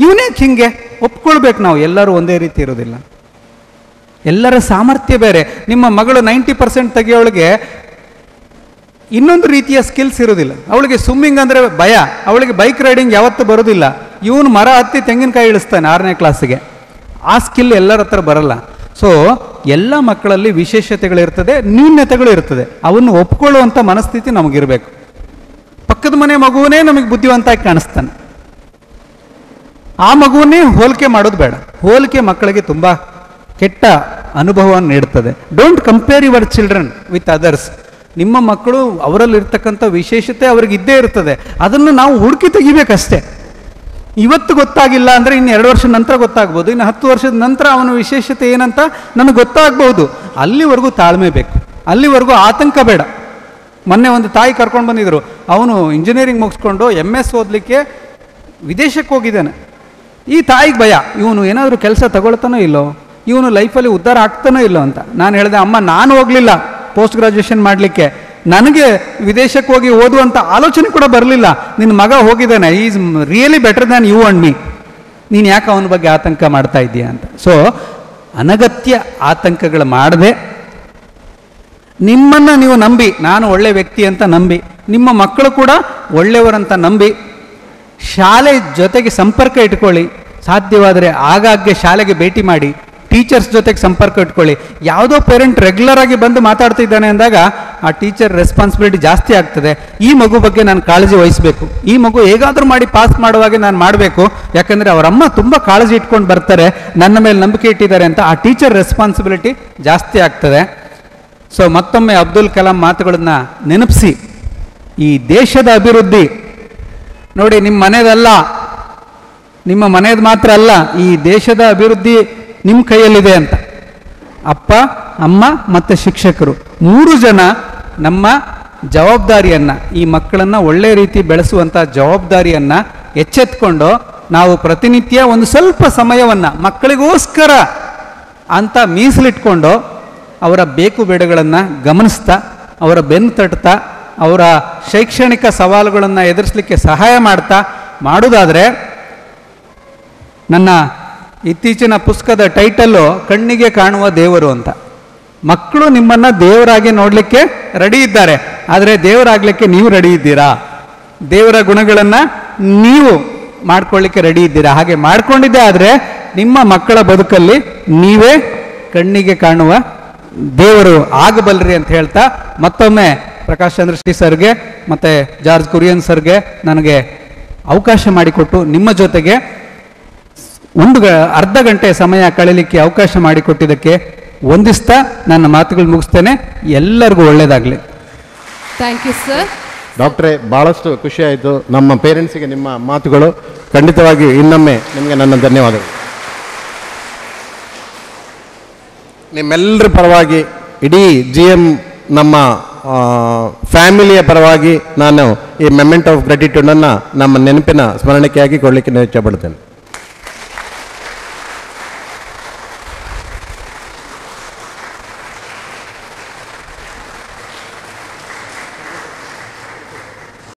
ಇವನೇಕ್ ಹಿಂಗೆ, ಒಪ್ಕೊಳ್ಬೇಕು. ನಾವು ಎಲ್ಲರೂ ಒಂದೇ ರೀತಿ ಇರೋದಿಲ್ಲ, ಎಲ್ಲರ ಸಾಮರ್ಥ್ಯ ಬೇರೆ. ನಿಮ್ಮ ಮಗಳು 90% ತೆಗಿಯೋಳಿಗೆ ಇನ್ನೊಂದು ರೀತಿಯ ಸ್ಕಿಲ್ಸ್ ಇರೋದಿಲ್ಲ. ಅವಳಿಗೆ ಸ್ವಿಮ್ಮಿಂಗ್ ಅಂದರೆ ಭಯ, ಅವಳಿಗೆ ಬೈಕ್ ರೈಡಿಂಗ್ ಯಾವತ್ತೂ ಬರೋದಿಲ್ಲ. ಇವನು ಮರ ಹತ್ತಿ ತೆಂಗಿನಕಾಯಿ ಇಳಿಸ್ತಾನೆ 6ನೇ ಕ್ಲಾಸಿಗೆ. ಆ ಸ್ಕಿಲ್ ಎಲ್ಲರ ಹತ್ರ ಬರಲ್ಲ. ಸೊ ಎಲ್ಲ ಮಕ್ಕಳಲ್ಲಿ ವಿಶೇಷತೆಗಳಿರ್ತದೆ, ನ್ಯೂನ್ಯತೆಗಳು ಇರ್ತದೆ. ಅವನ್ನು ಒಪ್ಕೊಳ್ಳುವಂಥ ಮನಸ್ಥಿತಿ ನಮಗಿರಬೇಕು. ಪಕ್ಕದ ಮನೆ ಮಗುವನ್ನೇ ನಮಗೆ ಬುದ್ಧಿವಂತಾಗಿ ಕಾಣಿಸ್ತಾನೆ, ಆ ಮಗುವನ್ನೇ ಹೋಲಿಕೆ ಮಾಡೋದು ಬೇಡ. ಹೋಲಿಕೆ ಮಕ್ಕಳಿಗೆ ತುಂಬ ಕೆಟ್ಟ ಅನುಭವವನ್ನು ನೀಡುತ್ತದೆ. Don't compare your children with others. ನಿಮ್ಮ ಮಕ್ಕಳು ಅವರಲ್ಲಿರ್ತಕ್ಕಂಥ ವಿಶೇಷತೆ ಅವ್ರಿಗೆ ಇದ್ದೇ ಇರ್ತದೆ, ಅದನ್ನು ನಾವು ಹುಡುಕಿ ತೆಗಿಬೇಕಷ್ಟೇ. ಇವತ್ತು ಗೊತ್ತಾಗಿಲ್ಲ ಅಂದರೆ ಇನ್ನು 2 ವರ್ಷದ ನಂತರ ಗೊತ್ತಾಗ್ಬೋದು, ಇನ್ನು 10 ವರ್ಷದ ನಂತರ ಅವನ ವಿಶೇಷತೆ ಏನಂತ ನನಗೆ ಗೊತ್ತಾಗ್ಬೋದು. ಅಲ್ಲಿವರೆಗೂ ತಾಳ್ಮೆ ಬೇಕು, ಅಲ್ಲಿವರೆಗೂ ಆತಂಕ ಬೇಡ. ಮೊನ್ನೆ ಒಂದು ತಾಯಿ ಕರ್ಕೊಂಡು ಬಂದಿದ್ರು, ಅವನು ಇಂಜಿನಿಯರಿಂಗ್ ಮುಗಿಸ್ಕೊಂಡು MS ಓದಲಿಕ್ಕೆ ವಿದೇಶಕ್ಕೆ ಹೋಗಿದ್ದಾನೆ. ಈ ತಾಯಿಗೆ ಭಯ, ಇವನು ಏನಾದರೂ ಕೆಲಸ ತಗೊಳ್ತಾನೋ ಇಲ್ಲೋ, ಇವನು ಲೈಫಲ್ಲಿ ಉದ್ಧಾರ ಆಗ್ತಾನೋ ಇಲ್ಲೋ ಅಂತ. ನಾನು ಹೇಳಿದೆ, ಅಮ್ಮ ನಾನು ಹೋಗಲಿಲ್ಲ ಪೋಸ್ಟ್ ಗ್ರಾಜುಯೇಷನ್ ಮಾಡಲಿಕ್ಕೆ, ನನಗೆ ವಿದೇಶಕ್ಕೆ ಹೋಗಿ ಓದುವಂಥ ಆಲೋಚನೆ ಕೂಡ ಬರಲಿಲ್ಲ. ನಿನ್ನ ಮಗ ಹೋಗಿದ್ದಾನೆ, is really better than you and me, ನೀನು ಯಾಕೆ ಅವನ ಬಗ್ಗೆ ಆತಂಕ ಮಾಡ್ತಾ ಇದ್ದೀಯ ಅಂತ. ಸೊ ಅನಗತ್ಯ ಆತಂಕಗಳು ಮಾಡದೆ, ನಿಮ್ಮನ್ನು ನೀವು ನಂಬಿ, ನಾನು ಒಳ್ಳೆ ವ್ಯಕ್ತಿ ಅಂತ ನಂಬಿ, ನಿಮ್ಮ ಮಕ್ಕಳು ಕೂಡ ಒಳ್ಳೆಯವರಂತ ನಂಬಿ, ಶಾಲೆ ಜೊತೆಗೆ ಸಂಪರ್ಕ ಇಟ್ಕೊಳ್ಳಿ. ಸಾಧ್ಯವಾದರೆ ಆಗಾಗ್ಗೆ ಶಾಲೆಗೆ ಭೇಟಿ ಮಾಡಿ, ಟೀಚರ್ಸ್ ಜೊತೆಗೆ ಸಂಪರ್ಕ ಇಟ್ಕೊಳ್ಳಿ. ಯಾವುದೋ ಪೇರೆಂಟ್ ರೆಗ್ಯುಲರ್ ಆಗಿ ಬಂದು ಮಾತಾಡ್ತಿದ್ದಾನೆ ಅಂದಾಗ ಆ ಟೀಚರ್ ರೆಸ್ಪಾನ್ಸಿಬಿಲಿಟಿ ಜಾಸ್ತಿ ಆಗ್ತದೆ. ಈ ಮಗು ಬಗ್ಗೆ ನಾನು ಕಾಳಜಿ ವಹಿಸಬೇಕು, ಈ ಮಗು ಹೇಗಾದರೂ ಮಾಡಿ ಪಾಸ್ ಮಾಡುವಾಗೆ ನಾನು ಮಾಡಬೇಕು, ಯಾಕಂದರೆ ಅವರಮ್ಮ ತುಂಬ ಕಾಳಜಿ ಇಟ್ಕೊಂಡು ಬರ್ತಾರೆ, ನನ್ನ ಮೇಲೆ ನಂಬಿಕೆ ಇಟ್ಟಿದ್ದಾರೆ ಅಂತ ಆ ಟೀಚರ್ ರೆಸ್ಪಾನ್ಸಿಬಿಲಿಟಿ ಜಾಸ್ತಿ ಆಗ್ತದೆ. ಸೊ ಮತ್ತೊಮ್ಮೆ ಅಬ್ದುಲ್ ಕಲಾಂ ಮಾತುಗಳನ್ನ ನೆನಪಿಸಿ, ಈ ದೇಶದ ಅಭಿವೃದ್ಧಿ ನೋಡಿ ನಿಮ್ಮ ಮನೆಯದಲ್ಲ, ನಿಮ್ಮ ಮನೆಯದು ಮಾತ್ರ ಅಲ್ಲ, ಈ ದೇಶದ ಅಭಿವೃದ್ಧಿ ನಿಮ್ಮ ಕೈಯಲ್ಲಿದೆ ಅಂತ. ಅಪ್ಪ, ಅಮ್ಮ ಮತ್ತು ಶಿಕ್ಷಕರು 3 ಜನ ನಮ್ಮ ಜವಾಬ್ದಾರಿಯನ್ನು, ಈ ಮಕ್ಕಳನ್ನು ಒಳ್ಳೆ ರೀತಿ ಬೆಳೆಸುವಂಥ ಜವಾಬ್ದಾರಿಯನ್ನು ಎಚ್ಚೆತ್ಕೊಂಡು ನಾವು ಪ್ರತಿನಿತ್ಯ ಒಂದು ಸ್ವಲ್ಪ ಸಮಯವನ್ನು ಮಕ್ಕಳಿಗೋಸ್ಕರ ಅಂತ ಮೀಸಲಿಟ್ಕೊಂಡು ಅವರ ಬೇಕು ಬೇಡಗಳನ್ನು ಗಮನಿಸ್ತಾ, ಅವರ ಬೆನ್ನು ತಟ್ತಾ, ಅವರ ಶೈಕ್ಷಣಿಕ ಸವಾಲುಗಳನ್ನು ಎದುರಿಸಲಿಕ್ಕೆ ಸಹಾಯ ಮಾಡೋದಾದರೆ, ನನ್ನ ಇತ್ತೀಚಿನ ಪುಸ್ತಕದ ಟೈಟಲ್ಲು ಕಣ್ಣಿಗೆ ಕಾಣುವ ದೇವರು ಅಂತ. ಮಕ್ಕಳು ನಿಮ್ಮನ್ನು ದೇವರಾಗಿ ನೋಡಲಿಕ್ಕೆ ರೆಡಿ ಇದ್ದಾರೆ, ಆದರೆ ದೇವರಾಗಲಿಕ್ಕೆ ನೀವು ರೆಡಿ ಇದ್ದೀರಾ? ದೇವರ ಗುಣಗಳನ್ನು ನೀವು ಮಾಡ್ಕೊಳ್ಳಿಕ್ಕೆ ರೆಡಿ ಇದ್ದೀರಾ? ಹಾಗೆ ಮಾಡ್ಕೊಂಡಿದ್ದೆ ಆದರೆ ನಿಮ್ಮ ಮಕ್ಕಳ ಬದುಕಲ್ಲಿ ನೀವೇ ಕಣ್ಣಿಗೆ ಕಾಣುವ ದೇವರು ಆಗಬಲ್ಲರಿ ಅಂತ ಹೇಳ್ತಾ, ಮತ್ತೊಮ್ಮೆ ಪ್ರಕಾಶ್ ಚಂದ್ರ ಶ್ರೀ ಸರ್ಗೆ ಮತ್ತು ಜಾರ್ಜ್ ಕುರಿಯನ್ ಸರ್ಗೆ ನನಗೆ ಅವಕಾಶ ಮಾಡಿಕೊಟ್ಟು ನಿಮ್ಮ ಜೊತೆಗೆ ಅರ್ಧ ಗಂಟೆ ಸಮಯ ಕಳೀಲಿಕ್ಕೆ ಅವಕಾಶ ಮಾಡಿಕೊಟ್ಟಿದ್ದಕ್ಕೆ ವಂದಿಸ್ತಾ ನನ್ನ ಮಾತುಗಳು ಮುಗಿಸ್ತೇನೆ. ಎಲ್ಲರಿಗೂ ಒಳ್ಳೆಯದಾಗಲಿ. Thank you sir. ಡಾಕ್ಟ್ರೇ, ಭಾಳಷ್ಟು ಖುಷಿ ಆಯಿತು. ನಮ್ಮ ಪೇರೆಂಟ್ಸಿಗೆ ನಿಮ್ಮ ಮಾತುಗಳು ಖಂಡಿತವಾಗಿ ಇನ್ನೊಮ್ಮೆ ನಿಮಗೆ ನನ್ನ ಧನ್ಯವಾದಗಳು. ನಿಮ್ಮೆಲ್ಲರ ಪರವಾಗಿ, ಇಡೀ GM ನಮ್ಮ ಫ್ಯಾಮಿಲಿಯ ಪರವಾಗಿ ನಾನು ಈ ಮೆಮೆಂಟ್ ಆಫ್ ಗ್ರ್ಯಾಟಿಟ್ಯೂಡನ್ನು ನಮ್ಮ ನೆನಪಿನ ಸ್ಮರಣೆಯಾಗಿ ಕೊಡಲಿಕ್ಕೆ ಇಚ್ಛೆಪಡ್ತೇನೆ.